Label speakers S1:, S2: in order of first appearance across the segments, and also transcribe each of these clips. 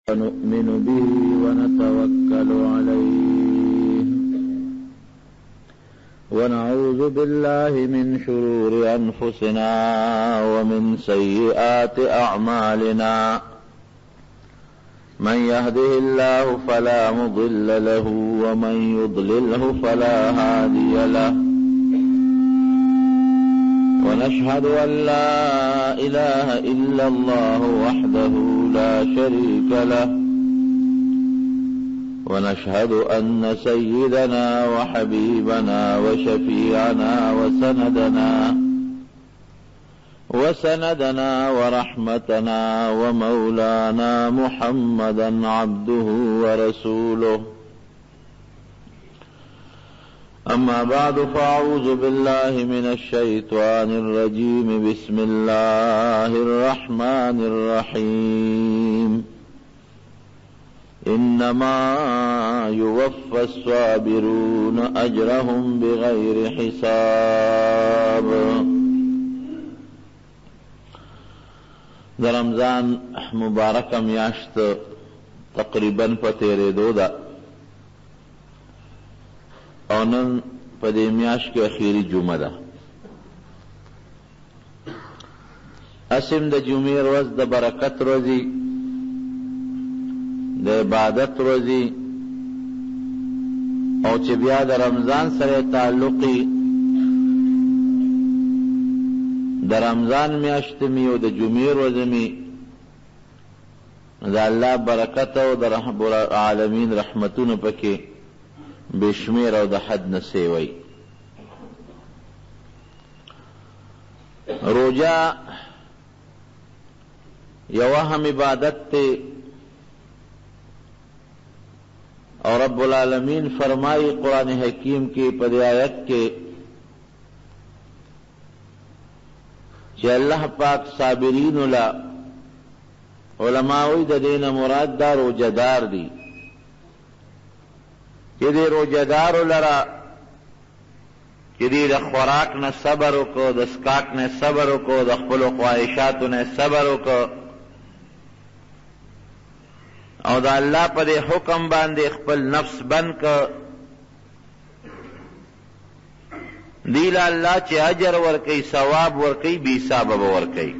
S1: ونؤمن به ونتوكل عليه ونعوذ بالله من شرور أنفسنا ومن سيئات أعمالنا من يهده الله فلا مضل له ومن يضلله فلا هادي له ونشهد أن لا إله إلا الله وحده لا شريك له ونشهد أن سيدنا وحبيبنا وشفيعنا وسندنا ورحمتنا ومولانا محمدا عبده ورسوله أما بعد فأعوذ بالله من الشيطان الرجيم بسم الله الرحمن الرحيم إنما يوفى الصابرون أجرهم بغير حساب. در رمضان مبارک میاشت تقریبا په تیرېدو ده او نن په دې میاشت کې اخیری جمعه ده. اسیم د جمعې ورځ د برکت ورځي، د عبادت ورځي، او چې بیا د رمضان سره تعلقي د رمضان میاشت می او د جمعې ورځ می د الله برکت او د رب العالمین رحمتونه پکې بشمیر او د حد نسی وی. روجا یو هم عبادت تے اور رب العالمین فرمائی قرآن حکیم کی پدی آیت کے کہ اللہ پاک صابرین علماء د دین مراد دا روجدار دی چې دې روجدارو لره چې دې د خوراک نه صبر وکړو، د سکاک نه صبر وکړو، د خپلو خواهشاتو نه صبر وکړو او د الله په دې حکم باندې خپل نفس بند کړ. دی له الله چې اجر ورکوي، ثواب ورکوي، بې حسابه به ورکوي.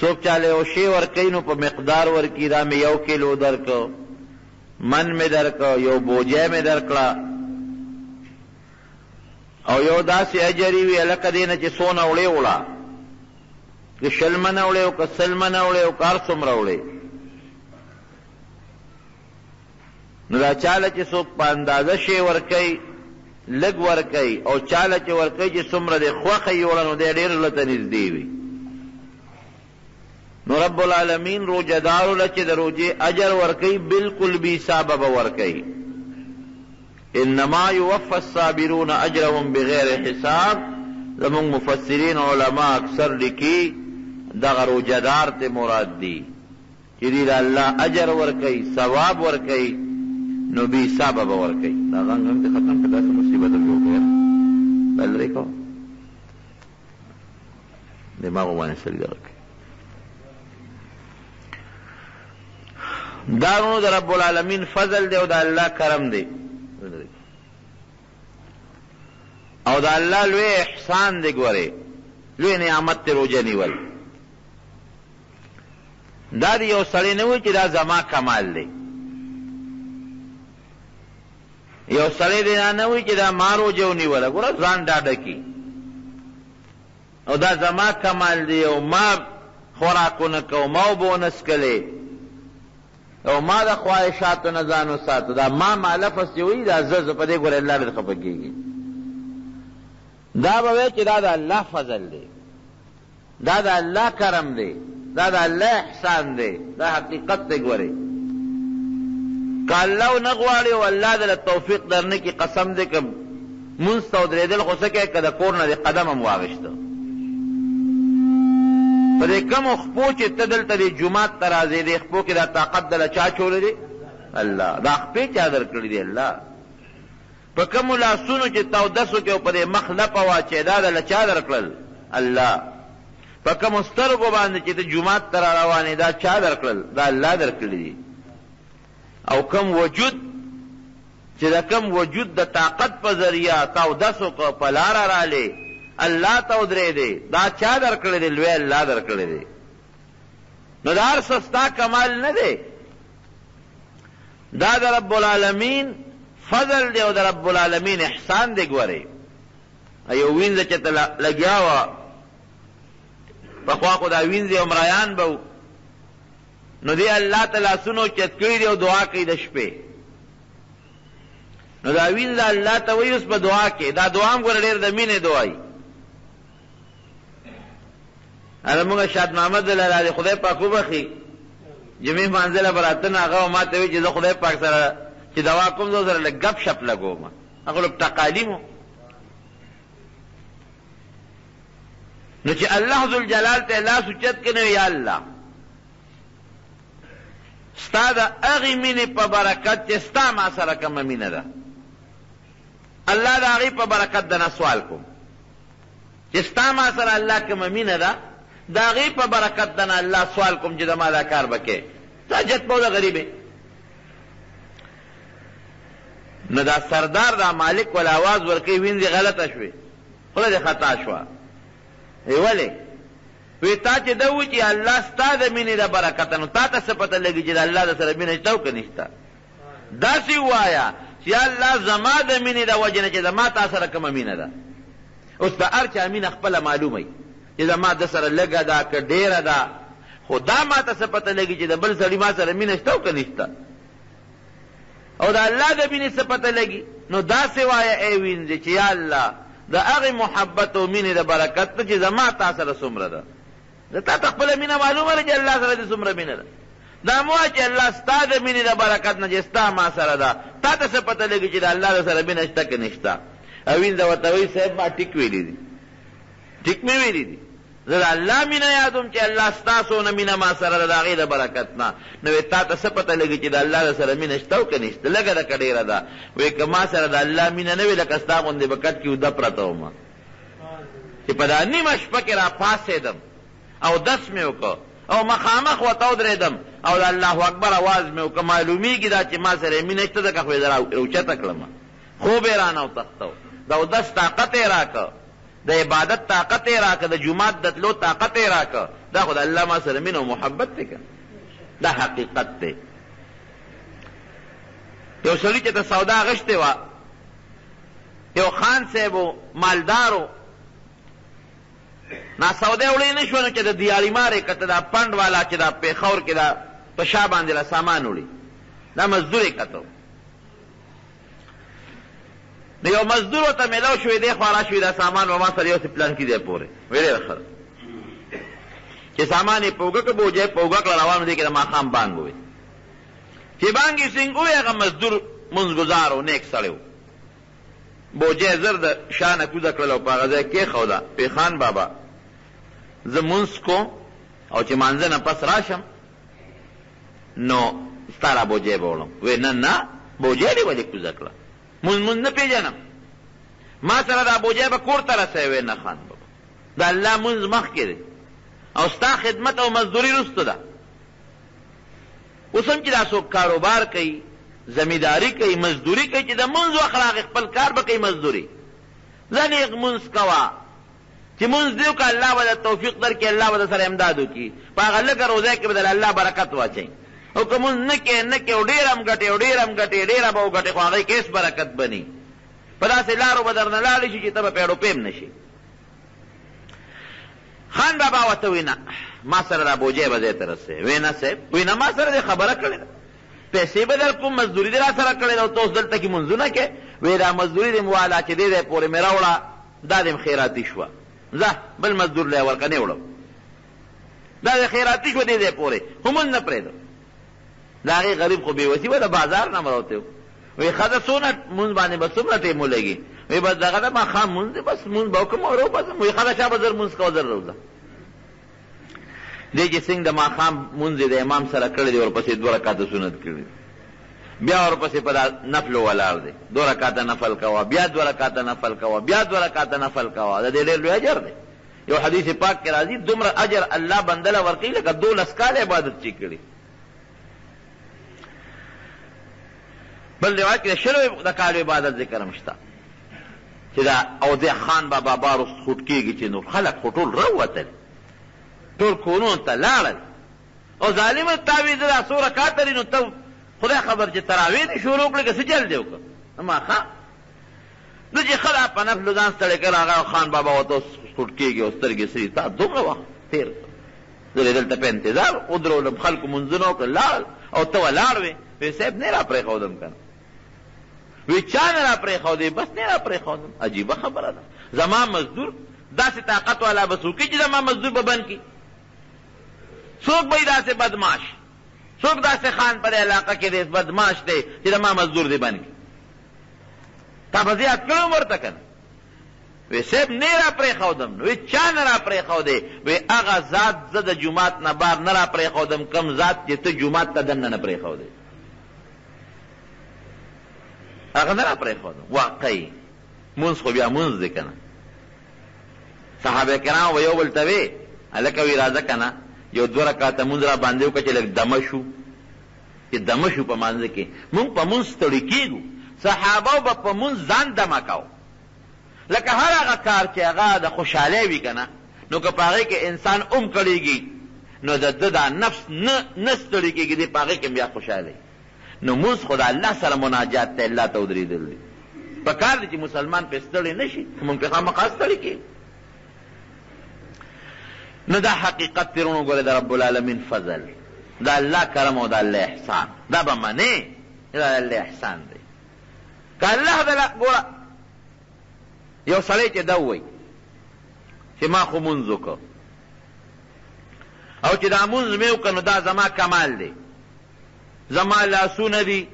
S1: څوک چاله یو شی ورکوي نو په مقدار ورکوي. دا مې 1 کیلو درکړو، من میں درکو، یو بوجه میں درکړه او یو داسې اجری وی لکه دینه چې سونه وړې وړه که شلمنه وړې او که سلمنه وړې او کار څومره وړې. نو دا چاله چې څوک په اندازه شی ورکوي لږ ورکوي، او چاله چې ورکوي چې څومره د خوښه یې وړه نو دی ډېر لته نږدې وي. نو رب العالمین روجدارو له چې د روجې اجر ورکوي بالکل بې حسابه به ورکوي. انما یوفى الصابرون اجرهم بغیر حساب. زمونږ مفسرین علما اکثر لیکي دغه روجدار ته مراد دی چې دی د الله اجر ورکوي، ثواب ورکوي، نو بې حسابه به ورکوي. دا غنګ هم دې ختم کړه، داسې مصیبت هم جوړ کړه بل لرې کو دماغ باندې سړي دغه کوي. دارونو دا رب العالمین فضل دے او دا اللہ کرم دے او دا اللہ لوی احسان دے گورے لوی نعمت تے روجہ نیول. دا دی یو سړی نه وي چې دا زما کمال دی، یو سړی دی نه وي چې دا ما روجه ونیوله. ګوره ځان ډاډه کی او دا زما کمال دی او ما خوراکونه کوم او اوبه ونه څښلې او ما د خواهشاتو نه ځان وساتو. دا ما لفظ چې وایي دا زه په دې ګوره الله ډېر خفه کېږي. دا به وایي چې دا د الله فضل دی، دا د الله کرم دی، دا د الله احسان دی، دا حقیقت دی. ګورئ که الله ونه غواړي او الله دله توفیق درنه کړي، قسم دی که مونځ ته ودرېدل خو څه کوي که د کور نه د قدم هم واغېسته په دې کمو خپو چې ته دلته د جومات ته راځې دې خپو کې دا طاقت دله چا چولی دی؟ الله. دا خپې چا در کړي دی؟ الله. په کمو لاسونو چې تاودسو کې او په دې مخ لپه واچې دا دله چا در کړل؟ الله. په کومو سترګو باندې چې ته جومات ته را روانې دا چا درکړل؟ دا الله درکړي دي. او کم وجود چې د کم وجود د طاقت په ذریعه تا اودس وکړه، په لاره رالې، الله ته ودرېدې، دا چا درکړی دی؟ لوی الله درکړی دی. نو دا هر څه ستا کمال نه دی، دا د رب العالمین فضل دی او د رب العالمین احسان دی. ګورئ یو وینځه چې ته لګیا وه، پخوا خو دا وینځې او مریان به و، نو دی الله ته لاسونه اوچت کړي دي او دعا کوي د شپې. نو دا وینځه الله ته وایي اوس په دعا کې، دا دعا هم ګوره ډېر د مینې دعایي. زمونږ شاد محمد الله خدای پاک وبخي، جمعې مانځله به راته نه هغه ما ته وایي چې زه خدای پاک سره چې دوا کوم زه سره لږ ګپ شپ لګوم، هغه لږ تقالیم و. نو چې الله ذوالجلال ته لاس اوچت کړي، یا الله ستا د هغې مینې په برکت چې ستا ما سره کومه مینه ده، الله د هغې په برکت دنه سوال کوم چې ستا ما سره الله کومه مینه ده، د هغې په برکت دنه الله سوال کوم چې د ما دا کار به کوې، حاجت به د غریبې. نو دا سردار دا مالک ول آواز ورکوي وینځې غلطه شوې، خوله دې خطا شوه. ولې؟ وی تا چې ده و چې الله ستا د مینې د برکته، نو تا ته څه پته لګي چې د الله د سره مینه شته او که نشته؟ داسې ووایه چې یا الله زما د مینې د وجې نه چې زما تا سره کومه مینه ده. اوس د هر چا مینه خپله معلومه چې زما د سره لږه ده که ډېره ده، خو دا ما ته څه پته لګي چې د بل سړي ما سره مینه شته او که نشته؟ او د الله د مینې څه پته لګي؟ نو داسې وایه ای وینځې چې یا الله د هغې محبت او مینې د برکت ته چې زما تا سره څومره ده، د تا ته خپله مینه معلومه ده چې الله سره دې څومره مینه ده. دا مو وایه چې الله ستا د مینې د برکت نه چې ستا ما سره ده، تا ته څه پته لګي چې د الله سره مینه شته که نشته؟ او وینځه ورته وایي صاحب ما ټیک ویلي دي، ټیک مې ویلي دي، زه د الله مینه یادوم چې الله ستاسو نه مینه ما سره ده د هغې د برکت نه. نو وایي تا ته څه پته لګي چې د الله سره مینه شته او که نشته؟ لږه ده که ډېره ده؟ وایي که ما سره د الله مینه نه وي لکه ستا غوندې به کټ کې اوده پرته ومه چې په دا نیمه شپه کې را پاڅېدم او دس مې وکړه او مخامخ ورته ودرېدم او د الله اکبر اواز مې وکړه، معلومېږي دا چې ما سره یې مینه شته ده که خو یې زه راوچته کړم، خوب یې رانه وتښتو، د اودس طاقت یې راکړه، د عبادت طاقت یې راکړه، د جومات د تلو طاقت یې راکړه. دا خو د الله ما سره مینه او محبت دی که دا حقیقت دی. یو سړي چې ته سودا اغشتې وه، یو خان صاحب و مالدارو، ناسوده وړی نه شو، نو چې د دیاري مار یې کته دا پنډ والا چې دا پېښور کې دا په شا باندې له سامان وړي، دا مزدور یې کته. نو یو مزدور ورته میلاو شوی دی خوا راشوي دا سامان و ما سره یو څه پلان کې دی پورې ویې ډېره ښه چې سامان یې په اوږه که بوجه یې په اوږه کړه روان دی کې د ماښام بانګ ووی چې بانګ یې څنګه ووی هغه مزدور منځګزار و نیک سړی و بوجه یې زر د شا نه کوزه کړله او په هغه ځای کېښوده پیخان بابا زه مونځ کوم او چې مانځه نه پس راشم نو ستا را بوجه به وړم وی نه نه بوجه دې ولې کوزه کړه مونځ نه پېژنم ما سره دا بوجه به کور ته رسوي وی نه خان بابا د الله مونځ مخکې دی او ستا خدمت او مزدوري رسته ده اوس هم چې دا څوک کاروبار کوي زمینداری کوي مزدوري کوي چې د مونځ وخت راغی خپل کار به کوي مزدوري ځه نیغ مونځ کوه چې مونځ دې وکړه الله به د توفیق درکړي الله به د سره امداد وکړي په هغه لږه روزه کې به د الله برکت واچوي او که مونځ نه کوې نه کوې او ډېر هم ګټې او ډېر هم ګټې ډېره به وګټې خو هغې کې هېڅ برکت بني په داسې لارو به درنه لاړې شي چې ته به پیړو پیم نه شي خان بابا ورته وی نه ما سره دا بوجۍ به ځای ته رسوې وی نه صاحب وی نه ما سره دې خبره کړې ده پیسې به در کوم مزدوري دې را سره کړې ده او ته اوس دلته کې مونځونه کې وی دا مزدوري دې مواله چې دې ځای پورې مې راوړه دا دې خیراتي شوه ځه بل مزدور لی ورکه نه وړم دا دې خیراتي شوه دې ځای پورې خو مونځ نه پرېږدم د هغې غریب خو بېوسي وه د بازار نه مراوتی و وی ښځه څونه مونځ باندې به څومره ټیم ولګي وی بس دغه ده ماښام مونځ دی بس مونځ به وکړم او راوباسم وی ښځه چا به زر مونځ کوه زر راوځه دی چې څنګه د ماښام مونځ د امام سره کړی دی ورپسې 2 رکاته سنت کړي بیا ورپسې په نفلو ولاړ دی 2 رکاته نفل کوه بیا 2 رکاته نفل کوه بیا 2 رکاته نفل کوه د دې ډېر لوی اجر دی یو حدیث پاک کې راځي دومره اجر الله بندله ورکوي لکه 12 کاله عبادت چې کړي. بل روایت کې شلو د کالو عبادت ذکر هم شته چې دا اودې خان بابا بارو خټ کېږي چې نور خلک خو ټول راوتل ټول کورونو ته لاړل او ظالم تعویذ دا څو رکعات لري نو ته خدای خبر چې تراویح دې شروع کړې که څه چل دی وکړه ما ښه نو چې خلا په نفل ځان ستړی کړ هغه خان بابا ورته خټ کېږي او سترګې سري تا دومره وخت تېر کړ زه دلته په انتظار ودرولم خلکو منځونه وکړل لاړل او ته ولاړ وې وی صاحب نه را پرېښودم که نه وی چا نه را پرېښودې بس نه را پرېښودم عجیبه خبره ده زما مزدور داسې طاقت والا به څوک چې زما مزدور به بند کړي څوک به یې داسې بدماش څوک داسې خان پر علاقه کې دی بدماش دی چې زما مزدور دی بند کړي تا به زیات کړم ورته که نه وی صاحب نه را پرېښودم وی چا نه را پرېښودې وی هغه ذات زه د جومات نه بار نه را پرېښودم کم ذات چې ته جومات ته دننه نه پرېښودې هغه نه را پرېښودم واقعي مونځ خو بیا مونځ دی که نه صحابه کرام و یو بل ته وی هلکه وی راځه که نه یو 2 رکعاته مونځ را باندې وکړه چې لږ دمه شو چې دمه شو په مانځه کې مونږ په مونځ ستړي کېږو صحابه به په مونځ ځان دمه کوو لکه هر هغه کار چې هغه د خوشحالۍ وي که نه نو که په هغې کې انسان کړېږي نو د ده دا نفس نه ستړي کېږي دی په هغې کې بیا خوشحالۍ نو مونځ خو د الله سره مناجات ته الله ته ودرېدل دی په کار دی چې مسلمان پې ستړی نه شي مونږ پې خامخا ستړي کېږو نو دا حقیقت تیرونو ګوره د رب العالمین فضل دا الله کرم او دا الله احسان دا به منې دا الله احسان دی که الله دله ګوره یو سړی چې دا ووایي چې ما خو مونځ وکړ او چې دا مونځ مې وکړ نو دا زما کمال دی زما لاسونه دي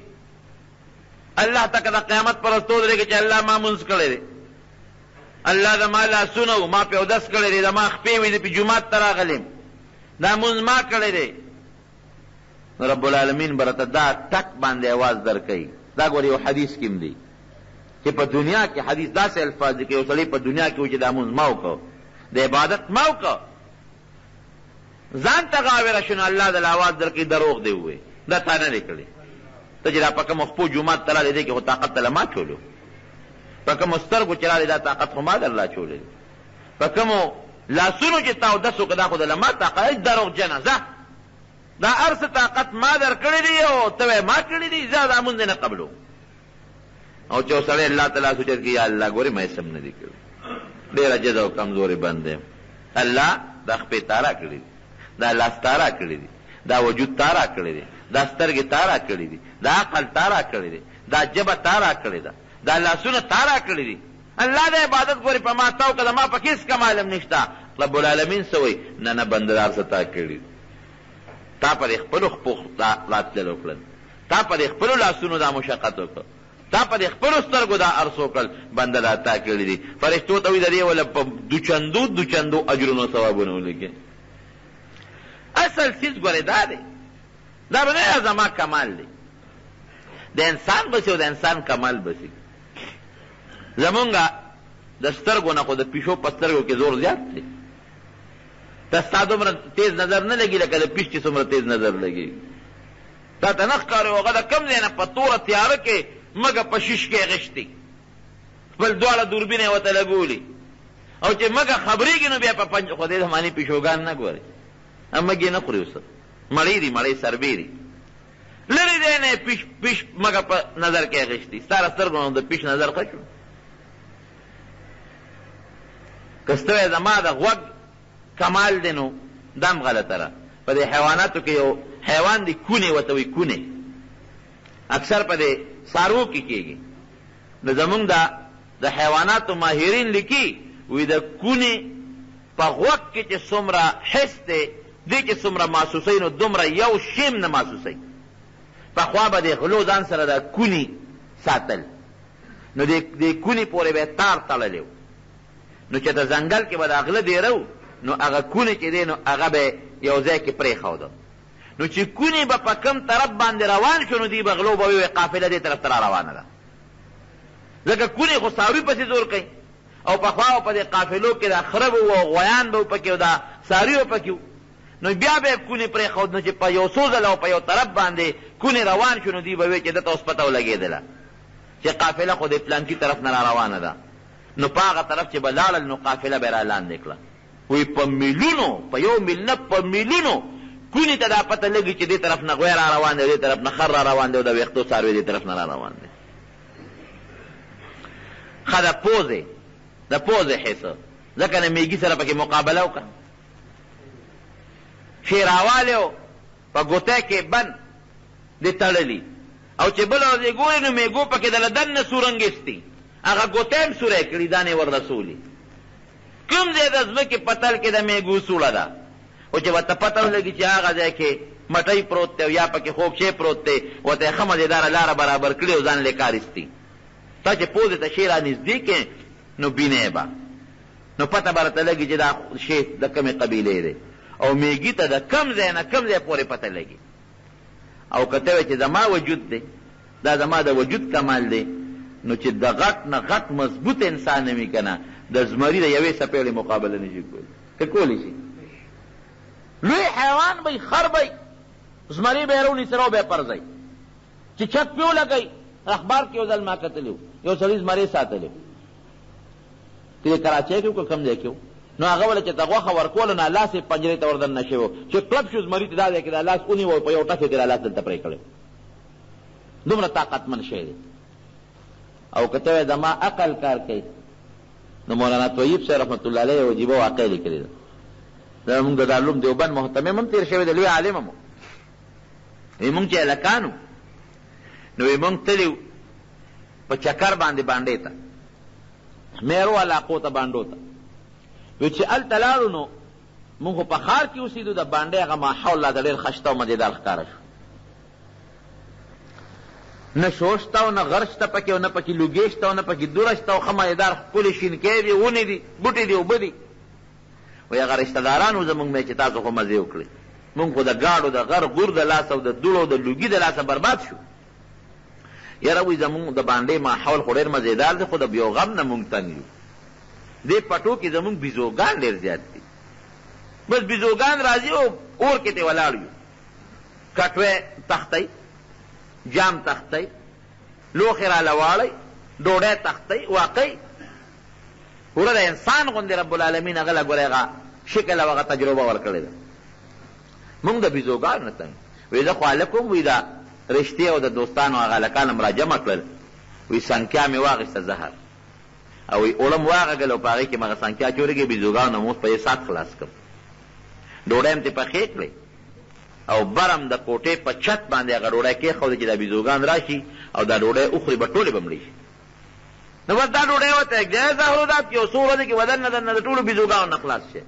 S1: الله ته که د قیامت پر ورځ ودرېږي چې الله ما مونځ کړی دی الله زما لاسونه و ما پې اودس کړی دی زما خپې وې دي پې جومات ته راغلم دا مونځ ما کړی دی نو رب العالمین به راته دا ټک باندې اواز درکوي دا ګورې یو حدیث کې هم دی چې په دنیا کې حدیث داسې الفاظ دي که یو سړی په دنیا کې و چې دا مونځ ما وکړو د عبادت ما وکړو ځان ته غاوره شو نو الله دله اواز درکوي دروغ دی ووایي دا تا نه دی کړی ته چې دا په کومو خپو جومات ته راغلی دی کې خو طاقت ته له ما چولو په کومو سترګو چې راغلی دا طاقت خو ما در لا چولی په کومو لاسونو چې تا اودس وکړه دا خو دله ما طاقت دروغجنه ځه دا هر څه طاقت ما در کړی دی او ته ما کړی دی زه دا مونځ نه قبلو او چې سړی الله تعالی سوچت کې یا الله ګورې ما یې سم نه دي کړی ډېر عجز او کمزورې بند یم الله دا خپې تارا کړي دي دا لاس تارا کړي دي دا وجود تارا کړی دی دا سترګې تارا کړی دي دا عقل تارا کړی دی دا ژبه تارا کړې ده دا لاسونه تارا کړی دي الله د عبادت ګورې په ما تا وکړه ما په کې هېڅ کمال هم نشته رب العالمین څه وایي نه نه بندهدار څه تا کړي تا پر خپلو خپو راتلل وکړل تا پر خپلو لاسونو دا مشقت وکړ تا پر خپلو سترګو دا عرض وکړل بنده دا تا کړي دي فرشتو ته وایي د دې وله په دوچندو اجرونو ثوابونه ولګي اصل چیز ګورې دا دی دا به نه زما کمال دی د انسان بسي او د انسان کمال بسي زمونږ د سترګو نه خو د پیشو په سترګو کې زور زیات دی ته ستا دومره تیز نظر نه لګي لکه د پیش چې څومره تیز نظر لګي تا ته نه ښکاري هغه د کم ځای نه په توره تیاره کې مګه په شیش کې غشتي خپل دواړه دوربین یې ورته لګولي او چې مګه خبرېږي نو بیا په پنج خو دې زمانې پیشوګان نه ګوري مګې نه خوري اوس مړۍ دي مړۍ سربې دي لرې دی نه پیش مګه په نظر کې غشتي ستا له سترګو نه د پیش نظر ښه شو که ستوی زما د غوږ کمال دی نو دم غلطه ده په دې حیواناتو کې یو حیوان دی کونې ورته وایي کونې اکثر په دې څاروو کې کېږي نو زمونږ د حیواناتو ماهرین لیکي وایي د کونې په غوږ کې چې څومره حس دی دې چې څومره محسوسوي نو دومره یو شیم نه محسوسوي پخوا به د غلو ځان سره د کونې ساتل نو د کونې پورې به تار تړلی و نو چې د ځنګل کې به د غله دیره نو هغه کونې چې دی نو هغه به یو ځای کې پرېښوده نو چې کونې به په کم طرف باندې روان شو نو دی به غلو به ووایي قافله دې طرف ته را روانه ده ځکه کونې خو څاروي پسې زور کوي او پخوا په دې قافلو کې دا خرب او غویان به پکې او دا ساری پکې، نو بیا به کونې پرېښود، نو چې په یو څو ځله او په یو طرف باندې کونې روان شو، نو دوی به وی چې دته اوس پته ولګېدله چې قافله خو د پلانکي طرف نه را روانه ده، نو په هغه طرف چې به لاړل نو قافله به را لاندې کړه. وی په میلونو، په یو میل نه په میلونو کونې ته دا پته لګي چې دې طرف نه غوی را روان دی، دې طرف نه خر را روان دی، او د ویښتو څاروي دې طرف نه را روان دی. ښه د پوزې حصه ځکه نه میږي سره پکې مقابله وکړه. شیراوالیو په ګوته کې بند د تړلي، او چې بل ورځې ګورې نو میږو پکې د له دننه سورنګېستي، هغه ګوته هم سوری کړي، دانې ور رسولي. کوم ځای د ځمکې په تل کې د میږو سوړه ده، خو چې ورته پته ولګي چې هغه ځای کې مټۍ پروت دی او یا پکې خوږ شی پروت دی، ورته یې ښه مزېداره لاره برابر کړي او ځان یې کار ایستي. تا چې پوزې ته شی را نږدې کړې نو بینې به نو پته به راته لګي چې دا شی د کومې قبیلې دی، او میږي ته د کم ځای نه کم ځای پورې پته لګي. او که ته وایې چې زما وجود دی، دا زما د وجود کمال دی، نو چې د غټ نه غټ مضبوط انسان وي که نه، د زمري د یوې څپېړې مقابله نه شي کولی. که کولی شي لوی حیوان به خر به زمري به یې راونیسي او به یې پرځئ چې چت پې ولګئ. اخبار کې یو ځل ما کتلی و، یو سړي زمري ساتلی و، که کراچۍ کې و که کوم ځای کې و، نو هغه وله چې ته غوښه ورکوله نو لاس یې پنجرې ته وردننه شوی و، چې کلب شو زمري ته دا دی کې دا لاس ونیو په یو ټس یې دا لاس دلته پرې کړی، دومره طاقتمن شی دی. او که ته وایې زما عقل کار کوي، نو مولانا طیب صاحب رحمت الله علیه عجیبه واقع لیکلې ده. دا مونږ د دارالعلوم دیوبند محتمم هم تېر شوی دی، لوی عالم هم و. وایي مونږ چې هلکان نو وایي مونږ تلي په چکر باندې بانډې ته، میرو علاقو ته بانډو ته. وایي چې هلته لاړو نو مونږ خو په ښار کې اوسېدو، د بانډې هغه ماحول راته ډېر ښه شته او مزېدار ښکاره شو. نه شور شته او نه غر شته پکې، او نه پکې لوګې شته او نه پکې دوره شته، او ښه مزېدار ښکلې شینکۍ دي، ونې دي، بوټي دي، اوبه دي. وایي هغه رشته داران و زمونږ چې تاسو خو مزې وکړئ، مونږ خو د ګاډو د غر غور د لاسه او د دوړو او د لوګي د لاسه برباد شو. یاره وایي زمونږ د باندې ماحول خو ډېر مزېدار دی، خو د یو غم نه مونږ تنګ یو. دې پټو کې زمونږ بیزوګان ډېر زیات دي، بس بیزوګان راځي او اور کې ته ولاړ یو، کټوې تختئ، جام تختئ، لوښې را لواړئ، ډوډۍ تختئ، واقعي پوره د انسان غوندې رب العالمین هغه له ګورې هغه شکل او هغه تجربه ورکړې ده. مونږ د بیزوګانو نه تنګ. وایي زه خو هلک وم، وایي دا رشتې او د دوستانو هغه هلکان هم را جمع کړل، وایي سنکیا مې واخېسته زهر، او وایي اوړه م واغږل او په هغې کې مغه سنکیا چورېږي، بیزوګانو موس په یې سات خلاص کړم، ډوډۍ م ترې پخې کړې، او برم د کوټې په چت باندې هغه ډوډۍ کېښودې چې دا بیزوګان را شي او دا ډوډۍ وخوري به ټولې به مړې شي. نو بس دا ډوډۍ ورته ږدې ظاهرودات کې یو څو ورځې کې ودن نه د ټولو بیزوګانو نه خلاص شي.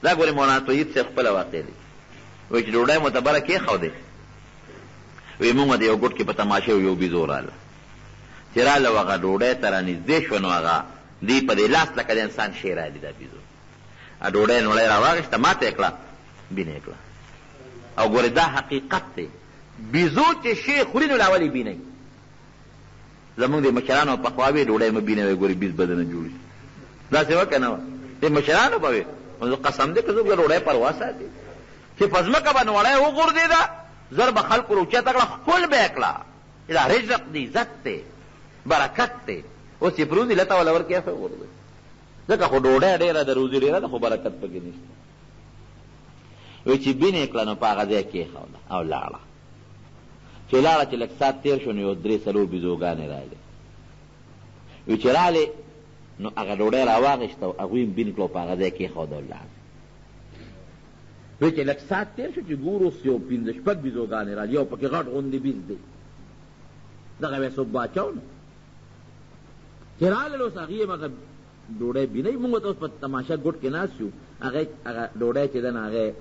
S1: دا ګورې مولانا طیب صاحب خپله واقع دی. وایي چې ډوډۍ معتبره کېښودې، وایي مونږ د یو ګوټ کې په تماشې یو بیزو راله، چې راله هغه ډوډۍ ته را نږدې شوه، نو هغه دی په دې لاس لکه د انسان شی رالي دا بیزو. ډوډۍ نوړۍ را واخېسته، ماته یې کړه، بینه یې کړه. او ګورې دا حقیقت دی، بیزو چې شی خوري نو له اول یې بینئ. زمونږ د مشرانو پخوا وې ډوډۍ مه بینوئ، ګورې بیز به نه جوړ شي. داسې وه که نه وه؟ د مشرانو به وې قسم دی که زه به ډوډۍ پروا ساتي چې په ځمکه به نوړی وغورځېده، زر به خلکو روچته کړه، ښکل به یې کړه، دا رزق دی، عزت دی، برکت دی. اوس چې پروزي لته وله ورکې ښه وغورځوي، ځکه خو ډوډۍ ډېره ده، روزي ډېره ده، خو برکت پکې نشته. وایي چې بینې یې کړه نو په هغه ځای کېښوده او لاړه. چې لاړه چې لږ ساعت تېر شو نو یو 3-4 بیزوګانې راغلې. وایي چې راغلې نو هغه ډوډۍ را واخېسته او هغوی هم بین کړه په هغه ځای کېښوده او لاړه. وایي چې لږ ساعت تېر شو چې ګورو اوس یو 5-6 بیزوګانې راځي، یو پکې غټ غوندې بیز دی، دغه بیا څوک باچاو نه. چې راغلل اوس هغې هم هغه ډوډۍ بینئ، مونږ ته اوس په تماشه ګوټ کې ناست یو، هغه ډوډۍ چې ده نه هغې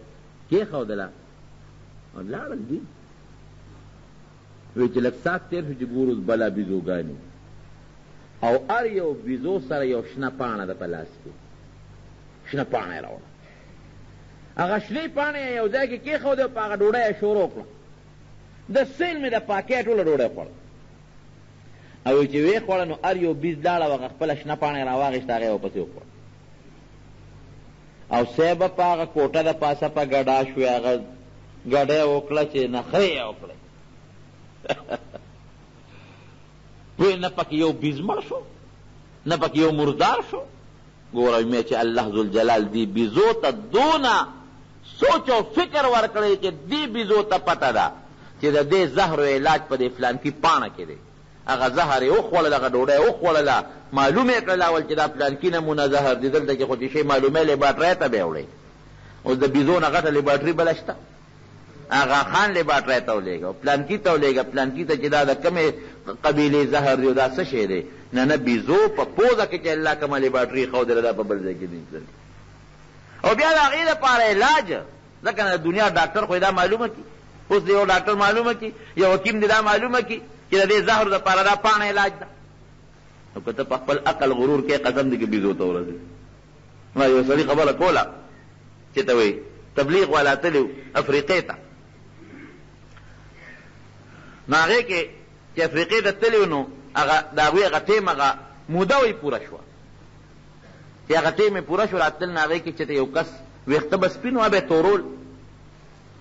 S1: کېښودله او لاړل دي. وایي چې لږ ساعت تېر شو چې ګورو اوس بله بیزوګانې، او هر یو بیزو سره یو شنه پاڼه ده په لاس کې، شنه پاڼه یې راوړه. هغه شنې پاڼې یې یو ځای کې کېښودې او په هغه ډوډۍ یې شروع کړه. د سیل مې د پاکۍ ټوله ډوډۍ خوړه. او چې وی خوړه نو هر یو بیز لاړه هغه خپله شنه پاڼې راواغېسته هغې ورپسې وخوړه او صیبه په هغه کوټه د پاسه په ګډا شوې هغه ګډه یې وکړه چې نخرې یې وکړئ وی نه پکې یو بیز مړ شو نه پکې یو مردار شو ګوره مې چې الله ذوالجلال دی بیزو ته دونه سوچ او فکر ورکړی چې دی بیزو ته پته ده چې د دې زهر علاج په دې فلانکي پاڼه کې دی هغه زهر یې وخوړل هغه ډوډۍ یې وخوړله معلوم یې کړل اول چې دا فلانکي نمونه زهر دی دلته کې خو چې شی معلومه لیبارټرۍ ته به یې وړی اوس د بیزو نه غټه لیبارټري بله شته آغا خان لیبارټرۍ ته ولېږه پلانکي ته ولېږه پلانکي ته چې دا د کمې قبیلې زهر دی دا څه شی دی نه نه بیزو په پوزه کې چې الله کومه لیبارټري ښودله دا په بل ځای کې نه او بیا د هغې دپاره علاج ځکه نه د دنیا ډاکټر خو دا معلومه کړي اوس د یو ډاکټر معلومه کړي یو حکیم دی دا معلومه کړي چې د دې زهر دپاره دا پاڼه علاج ده نو که ته په خپل عقل غرور کې قسم دی کې بیزو ته ورځې ما یو سړي خبره کوله چې ته وایي تبلیغ والا تلي افریقې ته نو هغې کې چې افریقې ته تلي نو هغه د هغوی هغه ټیم هغه موده وی پوره شوه چې هغه ټیم یې پوره شو راتلل نو هغې کې چې یو کس ویښته به سپین وه به یې تورول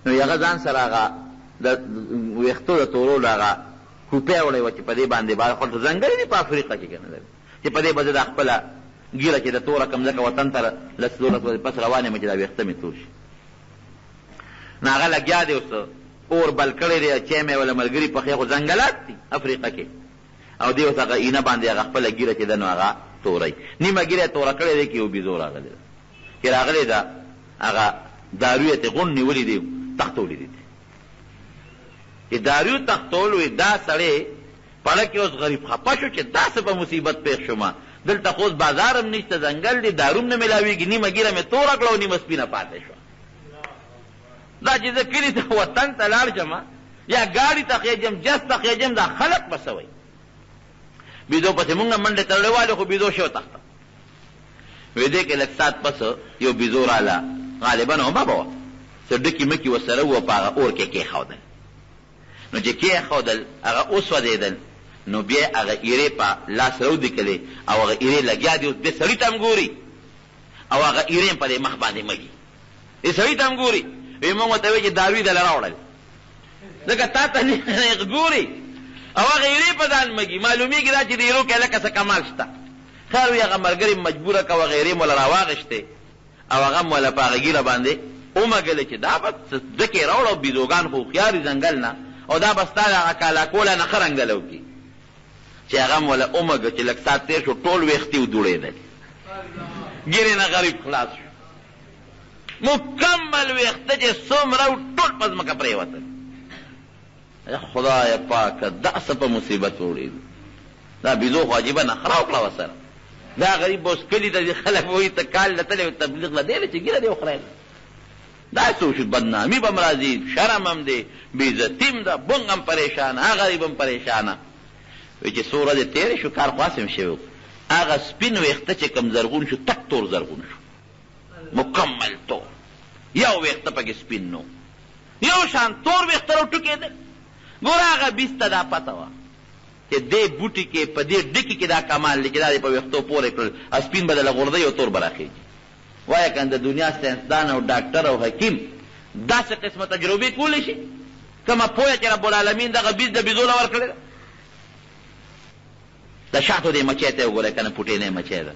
S1: نو هغه ځان سره هغه د ویښتو د تورول هغه کوپی وړی وه چې په دې باندې خلته ځنګلې دي په افریقا کې که نه چې په دې به زه د خپله ګیره چې د توره کم ځکه وطن ته لس دولس ورځې پس روان یم چې دا ویښته مې تور شي نو هغه لګیا دی اوس اور بل کړی دی چای مې وله ملګري پخې خو ځنګلات دي افریقا کې او دی اوس هغه اینه باندې هغه خپله ګیره چې ده نو هغه توری نیمه ګیره یې توره کړې دی کې یو بیزو راغلی ده چې راغلی ده هغه دارو یې ترې غونډ نیولي دی تختولی دی چې داریو تختول وي دا سړی پړه کې اوس غریب خفه شو چې داسې په مصیبت پېښ شومه دلته خو اوس بازار هم نشته ځنګل دی دارو هم نه میلاوېږي نیمه ګیره مې توره کړه او نیمه سپینه پاتې شوه دا چې زه کلي ته وطن ته لاړ شم یا ګاډي ته خېجم جس ته خېجم دا خلق به څه وایي بیزو پسې مونږ منډې تړلی والې خو بیزو شو تخته وی دې کې لږ ساعت پس یو بیزو راله غالبا عمه به وه څه ډکي مکي ورسره وه په هغه اور کې کېښودل نو چې کېښودل هغه وسوځېدل نو بیا هغه ایرې په لاس راودېکلې او هغه ایرې لګیا دي اوس دې سړي ته هم ګوري او هغه ایرې هم په دې مخ باندې مږي دې سړي ته هم ګوري وی مونږ ورته وایي چې داروي دله راوړل ځکه تا ته ګوري او هغه ایرې په ځان مږي معلومېږي دا چې د ایرو کې لکه څه کمال شته خیر وي هغه ملګري مجبوره کړه هغه ایرې موله راواغېشتې او هغه موله په هغه ګیره باندې ومږلې چې دا به ځکې راوړه او بیزوګان خو هوښیار دي ځنګل نه او دا به ستا د هغه کالاکوله نه ښه رنګله وکړي چې هغه موله ومږه چې لږ ساعت تېر شو ټول ویښتې ودوړېدل ګیرې نه غریب خلاص شو مکمل ویښته چې څومره ټول په ځمکه پرېوتل خدای پاکه داسې په مصیبت وړېدو دا بیزو خو عجیبه نخره وکړه ورسره دا غریب به اوس کلي ته دي خلک وایي ته کال له تللی تبلیغ له دی چې ګیره دې وخورېده دا څه وشو بدنامي به هم راځي شرم هم دی بېعزتي هم ده بونګ هم پریشانه هغه غریب هم پریشانه وایي چې څو ورځې تېرې شو کار خو هسې هم شوی هغه سپین ویښته چې کوم زرغون شو تک تور زرغون شو مکمل تور یو ویښته پکې سپین نو یو شان تور ویښته راوټوکېدل ګوره هغه بیس ته دا پته وه چې دې بوټي کې په دې ډکي کې دا کمال دی چې دا دې په ویښتو پورې کړل سپین به دله غورځوي او تور به راخېږي وایه که د دنیا ساینسدان او ډاکټر او حکیم داسې قسمه تجربې کولی شي کومه پوهه چې رب العالمین دغه بیز د بیزو له ورکړې ده د شاتو دې مچۍ ته وګورئ که نه پوټینۍ مچۍ ده